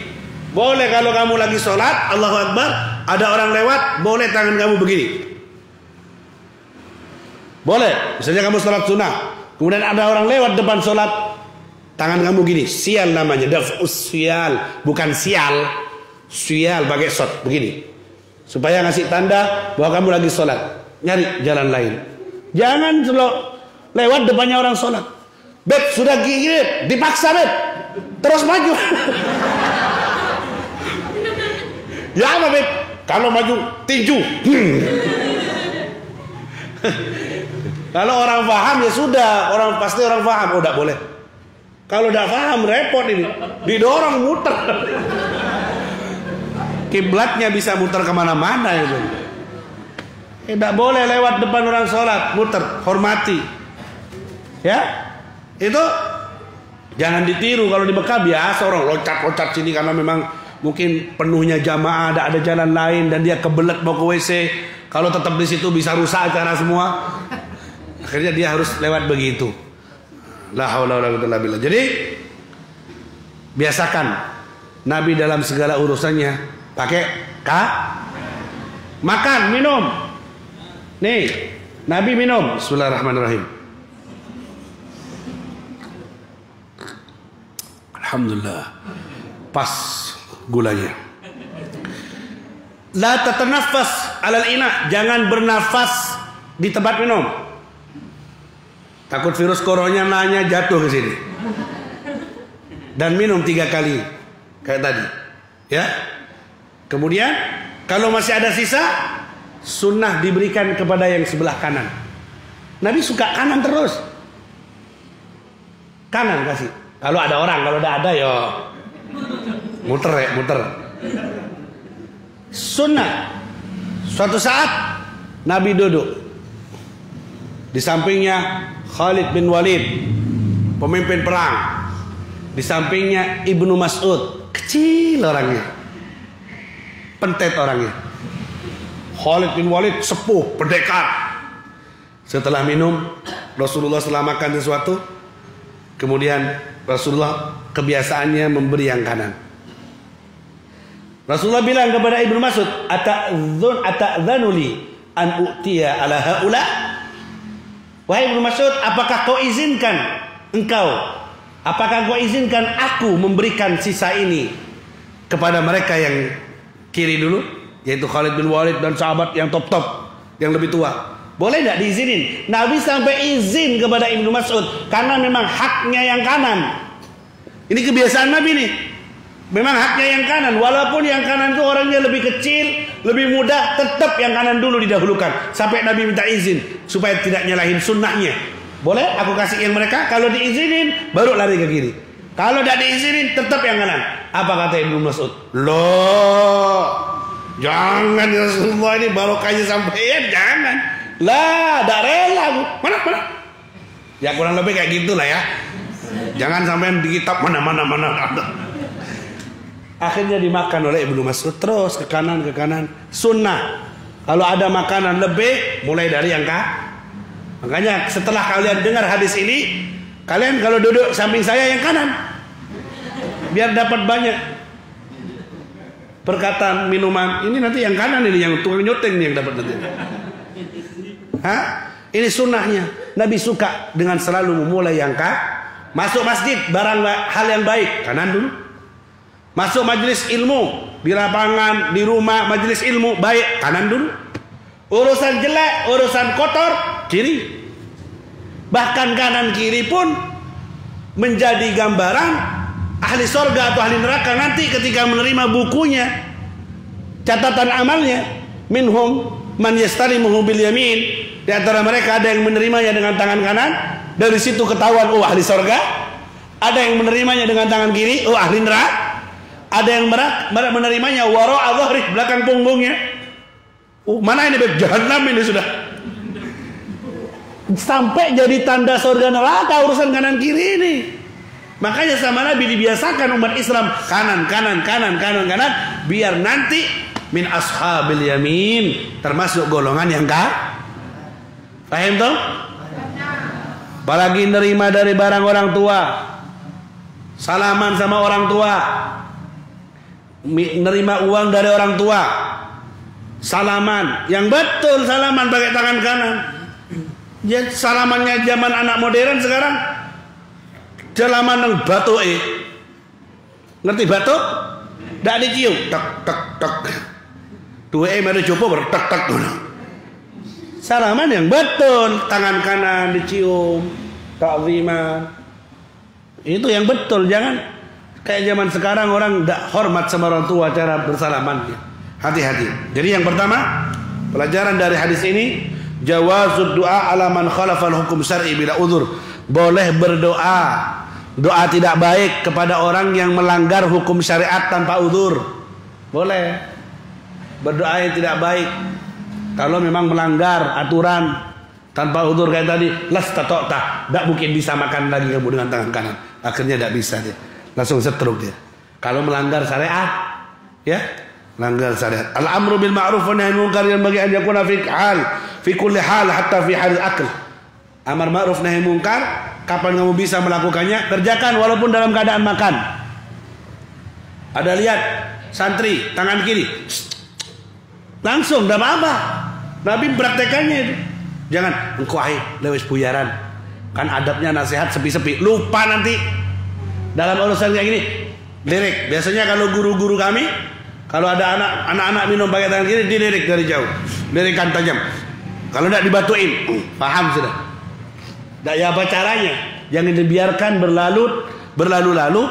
Boleh kalau kamu lagi sholat, Allahu Akbar, ada orang lewat, boleh tangan kamu begini. Boleh. Misalnya kamu sholat sunnah, kemudian ada orang lewat depan sholat, tangan kamu gini. Sial namanya, daf'u sial, bukan sial. Sial pakai shot begini. Supaya ngasih tanda bahwa kamu lagi sholat. Nyari jalan lain. Jangan lewat depannya orang sholat. Beb, sudah gini, dipaksa beb. Terus maju. Ya apa beb? Kalau maju, tinju. Kalau orang paham ya sudah. Pasti orang paham. Oh, tidak boleh. Kalau tidak paham, repot ini. Didorong, muter. Kiblatnya bisa muter kemana-mana itu. Tidak boleh lewat depan orang sholat, muter, hormati. Ya, itu jangan ditiru. Kalau di Mekah biasa orang loncat-loncat sini karena memang mungkin penuhnya jamaah, ada jalan lain dan dia kebelet mau ke WC. Kalau tetap di situ bisa rusak acara semua. Akhirnya dia harus lewat begitu. La haula wala quwwata illa billah. Jadi biasakan Nabi dalam segala urusannya pakai makan, minum. Nih, Nabi minum. Bismillahirrahmanirrahim. Alhamdulillah. Pas gulanya. La tatanaffas 'alal ina, jangan bernafas di tempat minum. Takut virus coronanya jatuh ke sini. Dan minum 3 kali kayak tadi. Ya. Kemudian kalau masih ada sisa, sunnah diberikan kepada yang sebelah kanan. Nabi suka kanan terus. Kanan kasih. Kalau ada orang, kalau tidak ada ya muter ya, muter. Sunnah. Suatu saat Nabi duduk. Di sampingnya Khalid bin Walid, pemimpin perang. Di sampingnya Ibnu Mas'ud, kecil orangnya. Pentet orangnya. Khalid bin Walid sepuh, pendekar. Setelah minum, Rasulullah setelah makan sesuatu, kemudian Rasulullah kebiasaannya memberi yang kanan. Rasulullah bilang kepada Ibnu Mas'ud, ata'dzanuli an u'tiya ala haula? Wahai Ibnu Mas'ud, apakah kau izinkan apakah kau izinkan aku memberikan sisa ini kepada mereka yang kiri dulu, yaitu Khalid bin Walid dan sahabat yang top-top, yang lebih tua. Boleh tidak diizinin? Nabi sampai izin kepada Ibnu Mas'ud karena memang haknya yang kanan. Ini kebiasaan Nabi nih. Memang haknya yang kanan, walaupun yang kanan itu orangnya lebih kecil, lebih muda, tetap yang kanan dulu didahulukan. Sampai Nabi minta izin supaya tidak nyalahin sunnahnya. Boleh aku kasih yang mereka? Kalau diizinin baru lari ke kiri. Kalau tidak diizinin tetap yang kanan. Apa kata Ibnu Mas'ud? Loh, jangan ya Rasulullah, ini barokahnya sampean, jangan. Lah, tidak rela. Mana? Ya kurang lebih kayak gitulah ya. Jangan sampean di kitab mana. Akhirnya dimakan oleh Ibnu Mas'ud terus ke kanan. Sunnah. Kalau ada makanan lebih, mulai dari yang Makanya setelah kalian dengar hadis ini, kalian kalau duduk samping saya yang kanan, biar dapat banyak perkataan minuman. Ini nanti yang kanan ini, yang tukang nyoteng nih yang dapat nanti. Ini sunnahnya. Nabi suka dengan selalu memulai yang masuk masjid barang hal yang baik kanan dulu. Masuk majelis ilmu di lapangan, di rumah majelis ilmu baik kanan dulu. Urusan jelek, urusan kotor kiri. Bahkan kanan kiri pun menjadi gambaran ahli sorga atau ahli neraka nanti ketika menerima bukunya, catatan amalnya. Minhum man yastalimuhu bil yamin. Di antara mereka ada yang menerimanya dengan tangan kanan, dari situ ketahuan oh ahli sorga. Ada yang menerimanya dengan tangan kiri, oh ahli neraka. Ada yang menerimanya wara'a dhahri, belakang punggungnya. Oh mana ini beb jahannam ini sudah. Sampai jadi tanda surga neraka urusan kanan kiri ini. Makanya sama Nabi dibiasakan umat Islam kanan, biar nanti min ashabil yamin, termasuk golongan yang paham toh? Apalagi nerima dari barang orang tua, salaman sama orang tua, nerima uang dari orang tua, salaman yang betul, salaman pakai tangan kanan. Ya, salamannya zaman anak modern sekarang salaman nang batu ngerti batu? Ndak dicium, tek tek tek. Duwe mari coba bertek tek ngono. Salaman yang betul, tangan kanan dicium, ta'ziman. Itu yang betul, jangan kayak zaman sekarang orang ndak hormat sama orang tua cara bersalaman. Hati-hati. Jadi yang pertama, pelajaran dari hadis ini, jawazud doa ala man khalafal hukum syar'i bila udzur. Boleh berdoa, doa tidak baik kepada orang yang melanggar hukum syariat tanpa udzur. Boleh. Berdoa yang tidak baik kalau memang melanggar aturan tanpa udzur kayak tadi, lastata'ta, tidak mungkin bisa makan lagi kamu dengan tangan kanan. Akhirnya tidak bisa dia. Langsung setruk dia. Kalau melanggar syariat, ya, melanggar syariat. Al-amru bil ma'ruf wa nahyi munkar yang bagi an yakuna fi kulli hal hatta fi hal akl. Amar ma'ruf nahi munkar, kapan kamu bisa melakukannya, kerjakan walaupun dalam keadaan makan. Ada lihat santri tangan kiri, langsung tidak apa-apa. Nabi praktekannya itu. Jangan engkau lewes buyaran. Kan adabnya nasihat sepi-sepi. Lupa nanti dalam urusan kayak gini. Lirik. Biasanya kalau guru-guru kami, kalau ada anak-anak minum pakai tangan kiri, dilirik dari jauh. Lirikan tajam. Kalau tidak dibatuin, paham sudah. Tidak ya apa caranya? Jangan dibiarkan berlalu-lalu,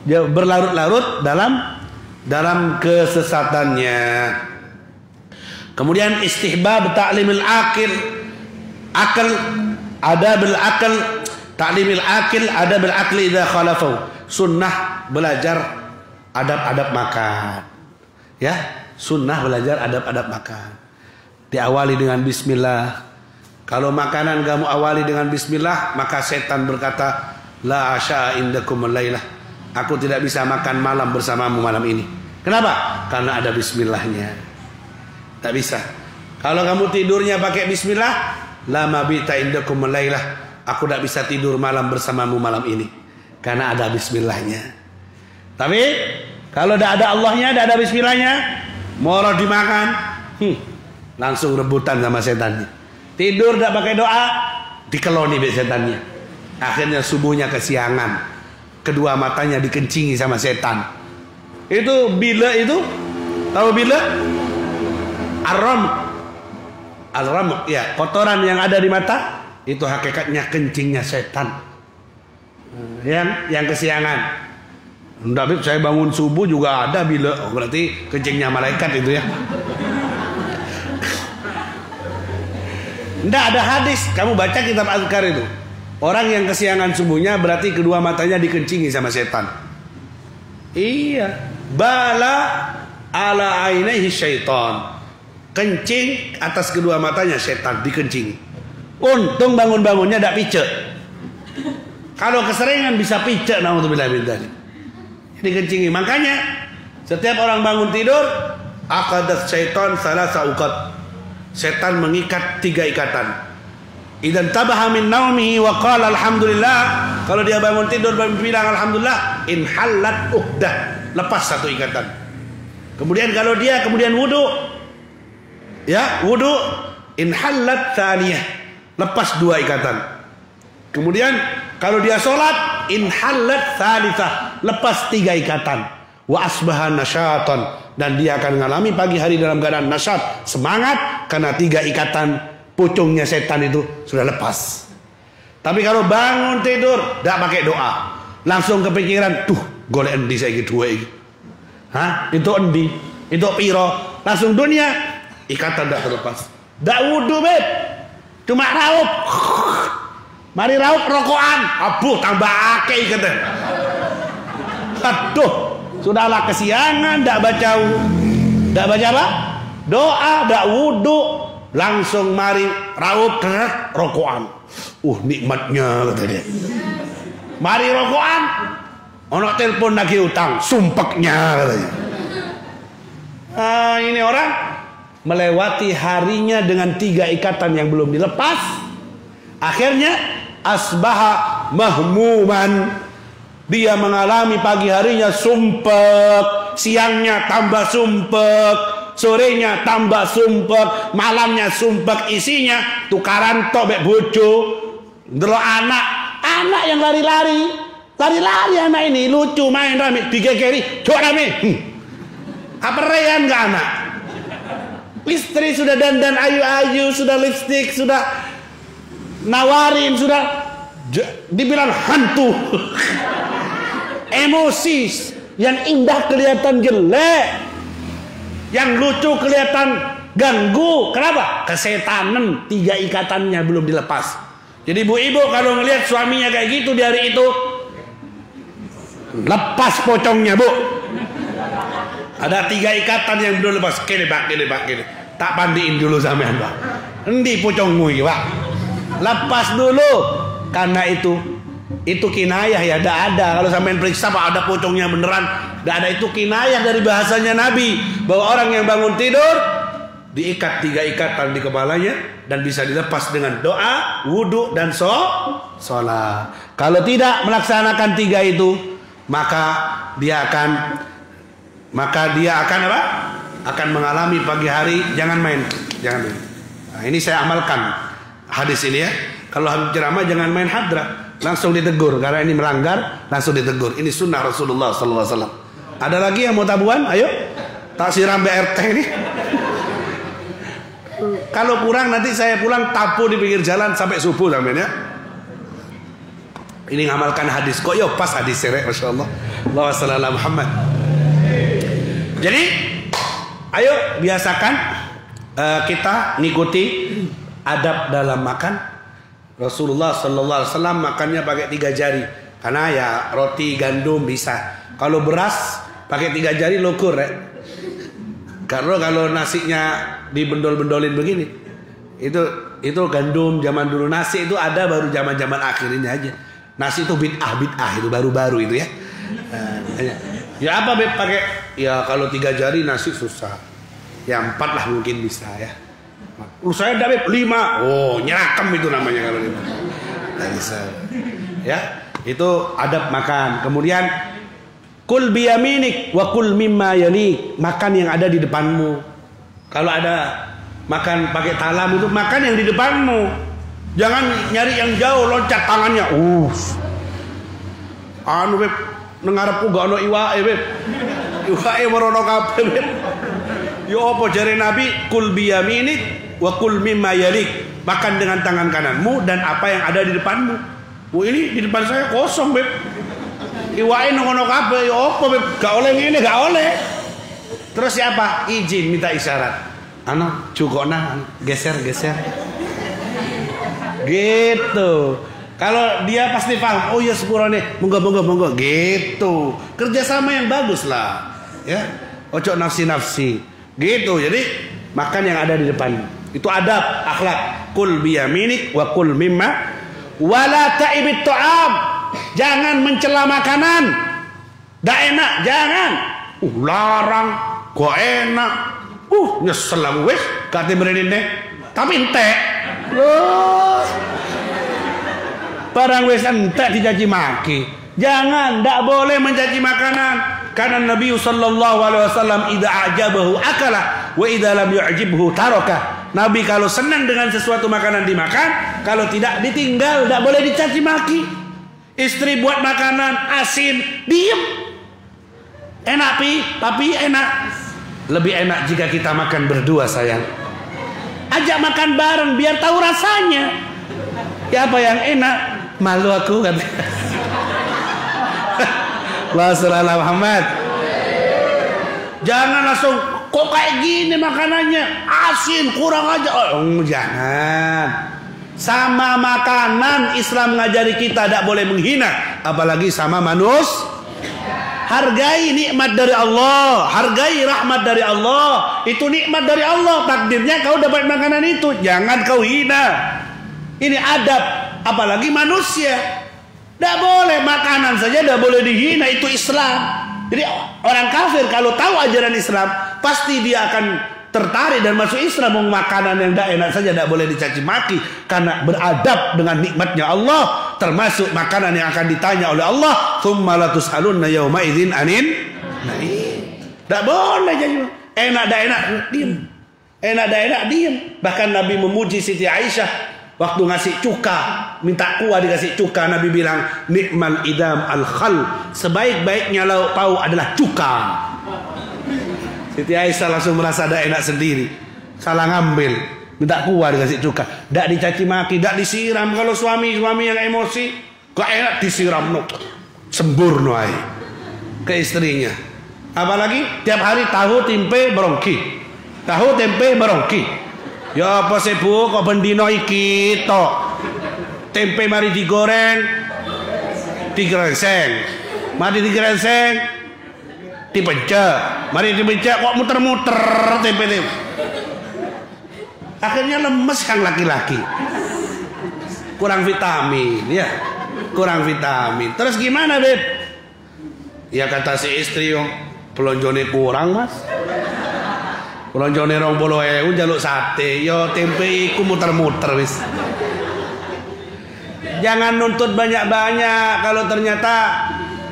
berlarut-larut dalam kesesatannya. Kemudian istihbab ta'limil akil, adabil akal, ta'limil akil, adabil akli idza khalafu. Sunnah belajar adab-adab makan. Ya, sunnah belajar adab-adab makan. Diawali dengan bismillah. Kalau makanan kamu awali dengan bismillah, maka setan berkata, la asya'a indakum al-lailah. Aku tidak bisa makan malam bersamamu malam ini. Kenapa? Karena ada bismillahnya. Tak bisa. Kalau kamu tidurnya pakai bismillah, la mabita indakum al-lailah. Aku tidak bisa tidur malam bersamamu malam ini. Karena ada bismillahnya. Tapi kalau tidak ada Allahnya, tidak ada bismillahnya, moro dimakan, langsung rebutan sama setannya. Tidur tidak pakai doa, dikeloni setannya. Akhirnya subuhnya kesiangan, kedua matanya dikencingi sama setan. Itu bila itu, tahu bila? Al-ram, ya, kotoran yang ada di mata itu hakikatnya kencingnya setan. Yang kesiangan. Tapi saya bangun subuh juga ada bila, oh, berarti kencingnya malaikat itu ya. Tidak ada hadis. Kamu baca kitab Azkar itu. Orang yang kesiangan subuhnya berarti kedua matanya dikencingi sama setan. Iya. Bala ala ainaihi syaitan. Kencing atas kedua matanya setan dikencingi. Untung bangun-bangunnya tidak picek. Kalau keseringan bisa picek, naudzubillah min dzalik. Dikencingi. Makanya setiap orang bangun tidur, aqadat syaitan salasa uqad. Setan mengikat 3 ikatan. Idan tabaha min naumihi wa qala alhamdulillah. Kalau dia bangun tidur dan bilang alhamdulillah, inhallat uqdah, lepas 1 ikatan. Kemudian kalau dia kemudian wudu, ya, wudu, inhallat thaniyah, lepas 2 ikatan. Kemudian kalau dia sholat, inhallat thalithah, lepas 3 ikatan. Wa asbaha nasyatan, dan dia akan mengalami pagi hari dalam keadaan nasyat, semangat, karena 3 ikatan pucungnya setan itu sudah lepas. Tapi kalau bangun tidur, tidak pakai doa, langsung kepikiran, tuh golek endi saya gitu iki. Hah? Itu endi? Itu piro? Langsung dunia, ikatan tidak terlepas. Tidak wudu, beb. Cuma raup. Mari raup rokokan. Abuh, tambah akeh ikatan. Aduh, sudahlah kesiangan, tidak baca apa? Doa, tidak wudu, langsung mari raup rokokan. Nikmatnya kata dia. Mari rokokan, ono telepon lagi utang, sumpeknya katanya. Ini orang melewati harinya dengan 3 ikatan yang belum dilepas. Akhirnya asbaha mahmuman, dia mengalami pagi harinya sumpek, siangnya tambah sumpek, sorenya tambah sumpek, malamnya sumpek, isinya tukaran tok mek bojo. Ndelok anak yang lari-lari anak ini lucu, main rame, digegeri, jok rame. Aperean ke anak. Istri sudah dandan ayu-ayu, sudah lipstick, sudah nawarin, sudah dibilang hantu. Emosi, yang indah kelihatan jelek, yang lucu kelihatan ganggu. Kenapa? Kesetanan, 3 ikatannya belum dilepas. Jadi ibu-ibu kalau ngelihat suaminya kayak gitu di hari itu, lepas pocongnya, Bu. Ada 3 ikatan yang belum lepas. Kene Pak. Tak pandiin dulu sampean, Pak. Endi pocongmu iki, Pak? Lepas dulu. Karena itu kinayah ya, tidak ada. Kalau sampean periksa Pak, ada pocongnya beneran, tidak ada. Itu kinayah dari bahasanya Nabi, bahwa orang yang bangun tidur diikat 3 ikatan di kepalanya dan bisa dilepas dengan doa, wudu, dan sholat. Kalau tidak melaksanakan 3 itu, maka dia akan apa? Akan mengalami pagi hari. Jangan main. Nah, ini saya amalkan hadis ini ya. Kalau habis ceramah jangan main hadrah, langsung ditegur, karena ini melanggar, langsung ditegur. Ini sunnah Rasulullah SAW. Ada lagi yang mau tabuhan? Ayo, tak siram BRT ini. Kalau kurang nanti saya pulang tapu di pinggir jalan sampai subuh sampai ya. Ini ngamalkan hadis kok yo pas hadis serek, masya Allah. Allahumma shalli ala Muhammad. Jadi ayo biasakan kita ngikuti adab dalam makan. Rasulullah sallallahu alaihi wasallam makannya pakai 3 jari. Karena ya roti gandum bisa. Kalau beras pakai 3 jari lokur ya. Karena kalau nasinya dibendol-bendolin begini, itu gandum zaman dulu. Nasi itu ada baru zaman akhir ini aja. Nasi itu bid'ah itu baru-baru itu ya. Ya apa Beb pakai? Ya kalau 3 jari nasi susah. Ya 4 lah mungkin bisa ya. Saya Beb 5. Oh nyerakam itu namanya kalau 5. Nggak bisa. Ya itu adab makan. Kemudian kul biyaminik wa kul mimma yalik, makan yang ada di depanmu. Kalau ada makan pakai talam itu makan yang di depanmu. Jangan nyari yang jauh, loncat tangannya. Anu Beb, nengarepku gak ono iwake Beb. Iwake merono kabeh Beb. Yo apa jare Nabi, kul biyaminik wa kul mimma yalik, makan dengan tangan kananmu dan apa yang ada di depanmu. Ini di depan saya kosong Beb. Iwake ngono kabeh, yo apa Beb? Gak oleh ngene, gak oleh. Terus siapa? Izin, minta isyarat. Ano, cukokna geser. Gitu. Kalau dia pasti paham. Oh ya sepurane, monggo gitu. Kerjasama yang bagus lah. Ya. Ojo nafsi. Gitu. Jadi makan yang ada di depan. Itu adab, akhlak. Kul biyaminik wa kul mimma wala ta'ibit ta'am. Jangan mencela makanan. Dak enak, jangan. Larang, gak enak. Nyesel aku wis kate mrene. Tapi entek. Loh. Barang wis entek dicaci maki. Jangan, ndak boleh mencaci makanan. Karena Nabi sallallahu alaihi wasallam idza ajabahu akala wa idza lam yu'jibhu taraka. Nabi kalau senang dengan sesuatu makanan dimakan, kalau tidak ditinggal, tidak boleh dicaci maki. Istri buat makanan asin, diem. Enak tapi enak. Lebih enak jika kita makan berdua sayang. Ajak makan bareng biar tahu rasanya. Ya apa yang enak? Malu aku kan. Allahumma Muhammad. Jangan langsung kok kayak gini makanannya asin kurang aja. Oh, jangan. Sama makanan Islam mengajari kita tidak boleh menghina, apalagi sama manusia. Hargai nikmat dari Allah, hargai rahmat dari Allah. Itu nikmat dari Allah, takdirnya kau dapat makanan itu, jangan kau hina. Ini adab, apalagi manusia. Tidak boleh makanan saja, tidak boleh dihina, itu Islam. Jadi orang kafir kalau tahu ajaran Islam, pasti dia akan tertarik dan masuk Islam. Makanan yang tidak enak saja tidak boleh dicaci maki, karena beradab dengan nikmatnya Allah, termasuk makanan yang akan ditanya oleh Allah, tsumma latus'alunna yauma idzin anin na'im. Tidak boleh jadi enak dah enak diam, enak dah enak diam. Bahkan Nabi memuji Siti Aisyah waktu ngasih cuka, minta kuah dikasih cuka, Nabi bilang nikmal idam al khal, sebaik-baiknya lauk pauk adalah cuka. Siti Aisyah langsung merasa ada enak sendiri, salah ngambil, minta kuah dikasih cuka, tidak dicaci maki, tidak disiram. Kalau suami yang emosi, gak enak disiram, no. Sembur no ke istrinya. Apalagi tiap hari tahu tempe berongki, tahu tempe berongki. Ya apa sih bu, kok bendino iki tok tempe mari digoreng, digerengseng, mari digerengseng, dipecah, mari dipecah kok muter-muter tempe itu. Akhirnya lemes yang laki-laki, kurang vitamin ya, kurang vitamin. Terus gimana beb? Ya kata si istri, pelonjone kurang mas, pelonjone 20.000 jaluk sate, yo tempe iku muter-muter wis. Jangan nuntut banyak-banyak, kalau ternyata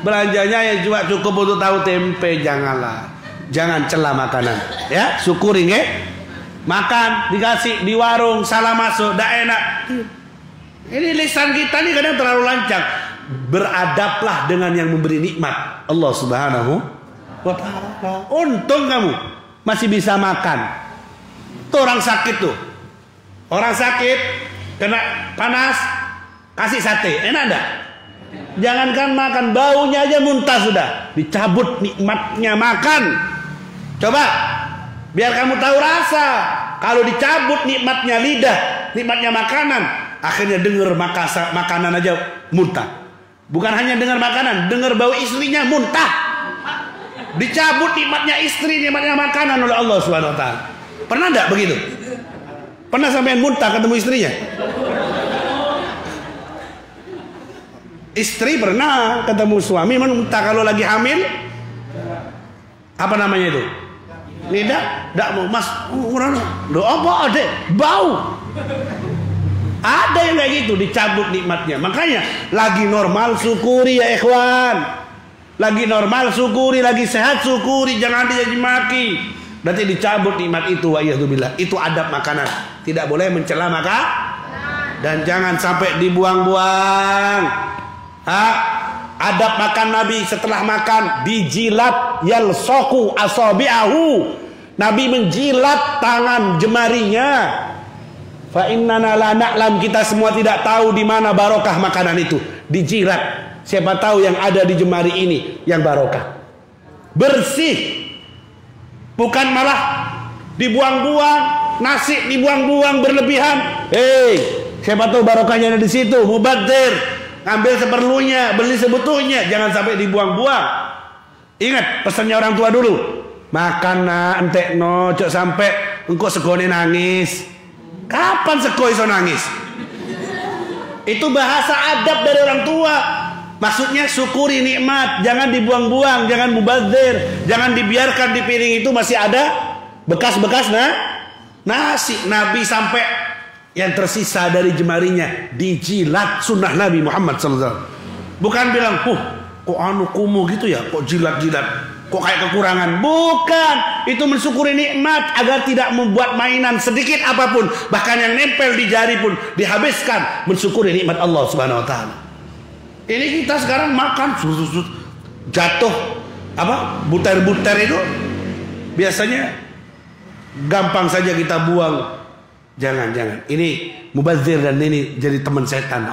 belanjanya ya juga cukup untuk tahu tempe, janganlah. Jangan celah makanan, ya syukuri nggih. Makan dikasih di warung salah masuk, dak enak. Ini lisan kita nih kadang terlalu lancang. Beradablah dengan yang memberi nikmat, Allah Subhanahu wa ta'ala. Untung kamu masih bisa makan. Tuh orang sakit tuh, orang sakit kena panas kasih sate, enak enggak? Jangankan makan, baunya aja muntah sudah. Dicabut nikmatnya makan. Coba biar kamu tahu rasa. Kalau dicabut nikmatnya lidah, nikmatnya makanan, akhirnya dengar makanan aja muntah. Bukan hanya dengar makanan, dengar bau istrinya muntah. Dicabut nikmatnya istri, nikmatnya makanan oleh Allah Subhanahu wa ta'ala. Pernah enggak begitu? Pernah sampai muntah ketemu istrinya? Istri pernah ketemu suami muntah kalau lagi hamil. Apa namanya itu? Lidah, enggak mau mas, lo apa ada bau? Ada yang kayak gitu, dicabut nikmatnya. Makanya lagi normal syukuri ya ikhwan. Lagi normal syukuri, lagi sehat syukuri, jangan dicaci maki. Nanti dicabut nikmat itu, wa'iyadzubillah. Itu adab makanan. Tidak boleh mencela maka, dan jangan sampai dibuang-buang. Adab makan Nabi setelah makan dijilat, yalsoku asabi'ahu. Nabi menjilat tangan jemarinya. Fa innana la na'lam, kita semua tidak tahu di mana barokah makanan itu. Dijilat. Siapa tahu yang ada di jemari ini yang barokah. Bersih. Bukan malah dibuang-buang, nasi dibuang-buang berlebihan. Siapa tahu barokahnya ada di situ. Mubadzir, ambil seperlunya, beli sebutuhnya, jangan sampai dibuang-buang. Ingat pesannya orang tua dulu. Makan nak entekno, cok sampai engkau segone nangis. Kapan sego iso nangis? Itu bahasa adab dari orang tua. Maksudnya syukuri nikmat, jangan dibuang-buang, jangan mubazir, jangan dibiarkan di piring itu masih ada bekas-bekas nasi. Nabi sampai yang tersisa dari jemarinya dijilat, sunnah Nabi Muhammad SAW. Bukan bilang, kok anu kumuh gitu ya, kok jilat-jilat. kok kayak kekurangan. Bukan, itu mensyukuri nikmat agar tidak membuat mainan sedikit apapun, bahkan yang nempel di jari pun dihabiskan, mensyukuri nikmat Allah Subhanahu wa taala. Ini kita sekarang makan jatuh butir-butir itu biasanya gampang saja kita buang. Jangan. Ini mubazir dan ini jadi teman setan.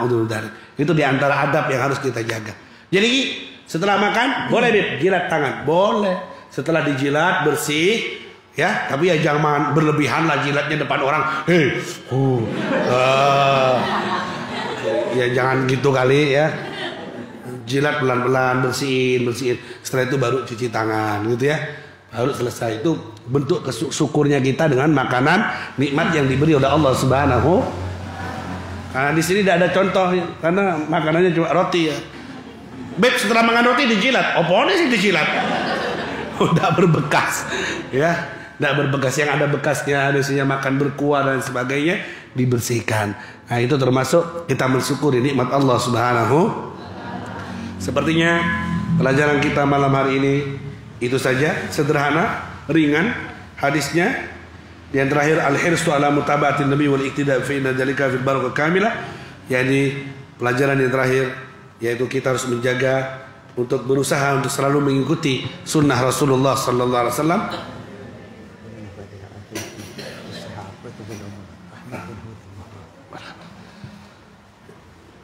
Itu diantara adab yang harus kita jaga. Jadi setelah makan boleh jilat tangan, boleh. Setelah dijilat bersih, ya. Tapi ya jangan berlebihan lah jilatnya depan orang. Ya jangan gitu kali ya. Jilat pelan-pelan, bersihin. Setelah itu baru cuci tangan, gitu ya. Baru selesai. Itu bentuk syukurnya kita dengan makanan nikmat yang diberi oleh Allah Subhanahu. Karena di sini tidak ada contoh, karena makanannya cuma roti ya. Beb, setelah makan roti dijilat. Apa sih dijilat? Udah berbekas, ya. Tidak berbekas, yang ada bekasnya, biasanya makan berkuah dan sebagainya dibersihkan. Nah itu termasuk kita mensyukuri nikmat Allah Subhanahu. Sepertinya pelajaran kita malam hari ini itu saja, sederhana, ringan hadisnya. Yang terakhir, al-hirsu ala mutaba'atin nabi wal iktida' fi inna dzalika fil barakah kamilah. Yani pelajaran yang terakhir yaitu kita harus menjaga untuk berusaha untuk selalu mengikuti sunnah Rasulullah sallallahu alaihi wasallam.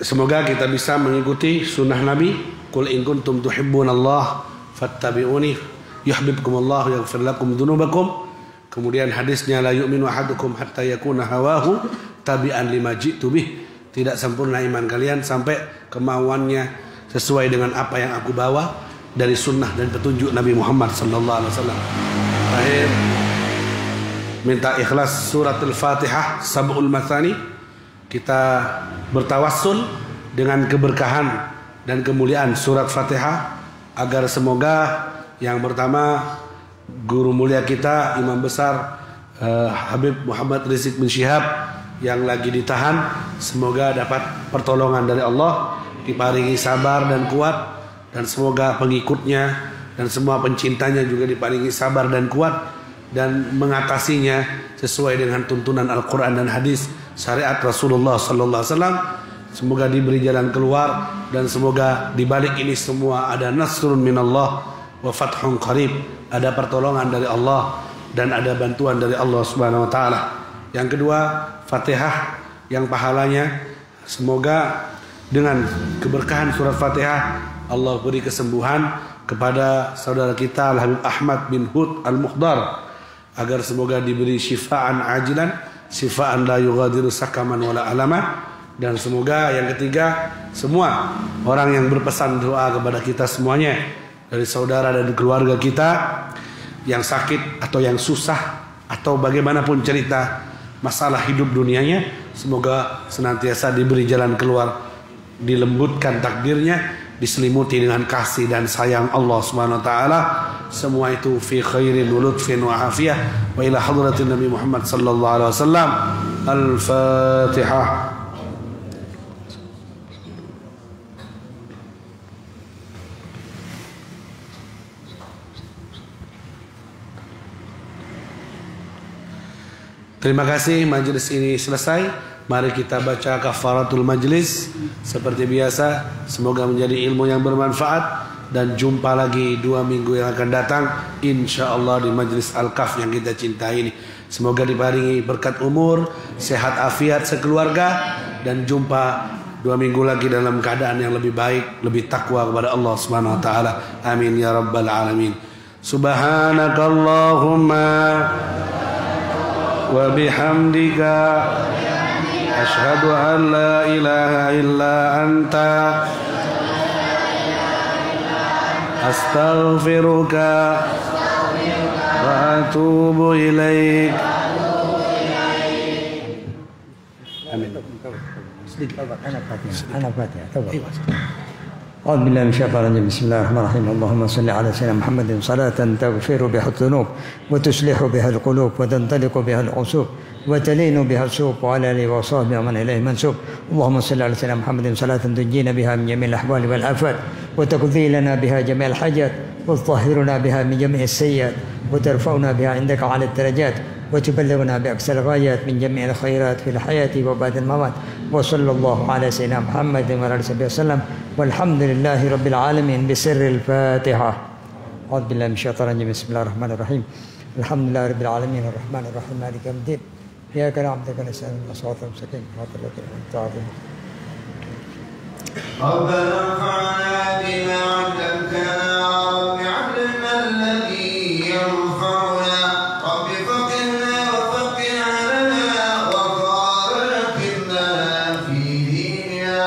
Semoga kita bisa mengikuti sunnah Nabi. Qul in kuntum tuhibbunallah fattabi'uni yuhibbukumullah yaghfir lakum dzunubakum. Kemudian hadisnya la yu'minu ahadukum hatta yakuna hawahu tabi'an lima ji'tu bih. Tidak sempurna iman kalian sampai kemauannya sesuai dengan apa yang aku bawa dari sunnah dan petunjuk Nabi Muhammad sallallahu alaihi wasallam. Terakhir, minta ikhlas surat Al-Fatihah sab'ul mathani. Kita bertawassul dengan keberkahan dan kemuliaan surat Fatihah agar semoga yang pertama guru mulia kita Imam besar Habib Muhammad Rizik bin Syihab yang lagi ditahan, semoga dapat pertolongan dari Allah, diparingi sabar dan kuat, dan semoga pengikutnya dan semua pencintanya juga diparingi sabar dan kuat dan mengatasinya sesuai dengan tuntunan Al-Quran dan hadis syariat Rasulullah sallallahu alaihi wasallam. Semoga diberi jalan keluar dan semoga di balik ini semua ada nasrun minallah wa fathun qarib, ada pertolongan dari Allah dan ada bantuan dari Allah Subhanahu wa taala. Yang kedua, Fatihah yang pahalanya semoga dengan keberkahan surat Fatihah Allah beri kesembuhan kepada saudara kita Al-Habib Ahmad bin Hud Al-Mukhdar, agar semoga diberi syifaan ajilan, syifaan la yughadiru sakaman wala alama. Dan semoga yang ketiga, semua orang yang berpesan doa kepada kita semuanya, dari saudara dan keluarga kita yang sakit atau yang susah atau bagaimanapun cerita masalah hidup dunianya, semoga senantiasa diberi jalan keluar, dilembutkan takdirnya, diselimuti dengan kasih dan sayang Allah Subhanahu wa taala. Semua itu fi khairin wa lutfin wa afiyah wa ila hadratin Nabi Muhammad sallallahu alaihi wasallam. Al-Fatihah. Terima kasih, majelis ini selesai. Mari kita baca kafaratul majlis seperti biasa. Semoga menjadi ilmu yang bermanfaat. Dan jumpa lagi 2 minggu yang akan datang, insyaallah di majelis Al-Kaf yang kita cintai ini. Semoga diparingi berkat umur, sehat afiat sekeluarga, dan jumpa 2 minggu lagi dalam keadaan yang lebih baik, lebih takwa kepada Allah Subhanahu wa taala. Amin ya rabbal alamin. Subhanakallahumma wa bihamdika asyhadu an la ilaha illa anta astaghfiruka wa atubu ilaik. Amin. Anak Fatihah. أعوذ بالله من الشيطان الرجيم بسم الله الرحمن الرحيم اللهم صل على سيدنا محمد صلاة تغفر بها الذنوب وتصلح بها القلوب وتنطلق بها العصوب وتلين بها السوق وعلى آله وصحبه ومن إليه منسوب اللهم صل على سيدنا محمد صلاة تنجينا بها من جميع الأحوال والآفات وتقضي لنا بها جميع الحاجات وتطهرنا بها من جميع السيئات وترفعنا بها عندك على الدرجات وتبلغنا بأقصى الغايات من جميع الخيرات في الحياة وبعد الممات. وصلى الله على سيدنا محمد وعلى آله وسلم والحمد لله رب العالمين بسر الفاتحة. أعوذ بالله من الشيطان الرجيم. بسم الله الرحمن الرحيم. الحمد لله رب العالمين الرحمن الرحيم مالك يوم الدين إياك نعبد وإياك نستعين اهدنا الصراط المستقيم صراط الذين أنعمت عليهم. ربنا انفعنا بما علمتنا رب علمنا الذي ينفعنا رب فقهنا وفقه علمنا وباركنا في ديننا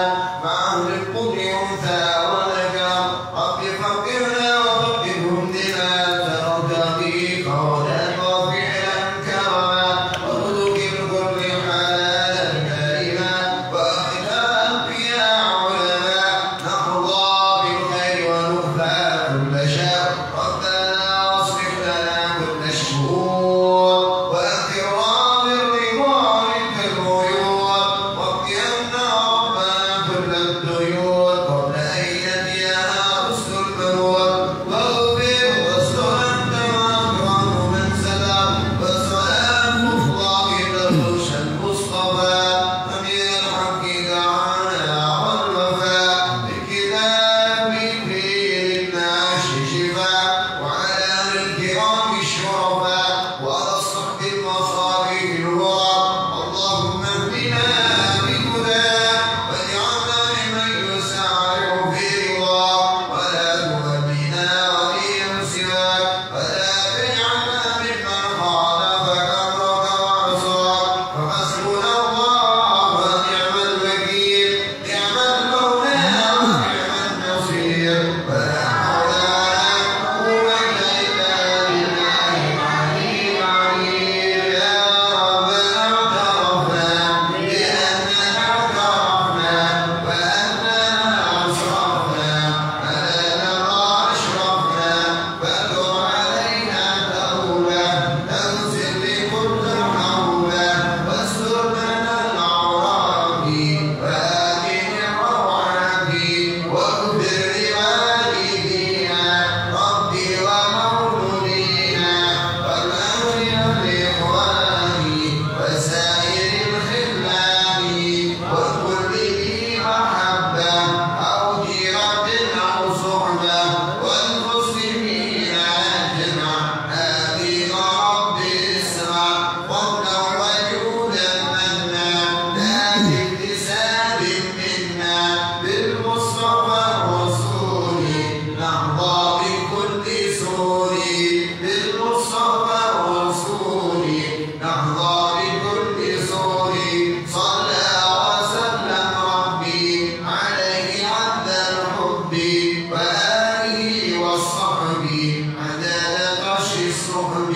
مع أهل القدر أنثى وذكر رب فقهنا وفقههم بما ترتقي قولا وفعلا كرما وارزق الكل حلالا كريما واخلاق يا علماء نرضى بالخير ونخفى كل شر ربنا اصلح لنا كل الشرور واكرام الرضا منك الغيور واقينا ربنا كل الديون قبل ان ياتيها حسن المنور واغفر واستر انت واكرم من ستر وسلام الله للرشد المصطفى امير الحق دعانا والوفاء بالكتاب فيه للناس شفاء وعلى اهل الكرام الشرفاء وعلى الصحب المصابيح الورى اللهم اهدنا بهداه واجعلنا ممن يسارع في رضاه ولا تولنا وليا سواك ولا تجعلنا ممن خالفك امرك وعصاك فحسبنا الله ونعم الوكيل نعم المولى ونعم النصير ولا حول ولا قوة إلا بالله العلي العظيم يا ربنا اعترفنا بأننا اعترفنا وأننا أسرفنا فلا نرى أشرفنا فتب علينا توبة تغسل بكل حوبة واستر لنا العورات وآمن الروعات واغفر لوالدينا ربي ومولودينا والأهل والإخوان وسائر الخلان وكل ذي محبة أو جيرة أو صحبة والمسلمين أجمع آمين رب اسمع فضلا وجودا منا لا باكتساب منا بالمصطفى الرسول نحظى بكل سور بالمصطفى الرسول نحظى بكل سور صلى وسلم ربي عليه عبد الحب وآله والصحب عدد قش الصحب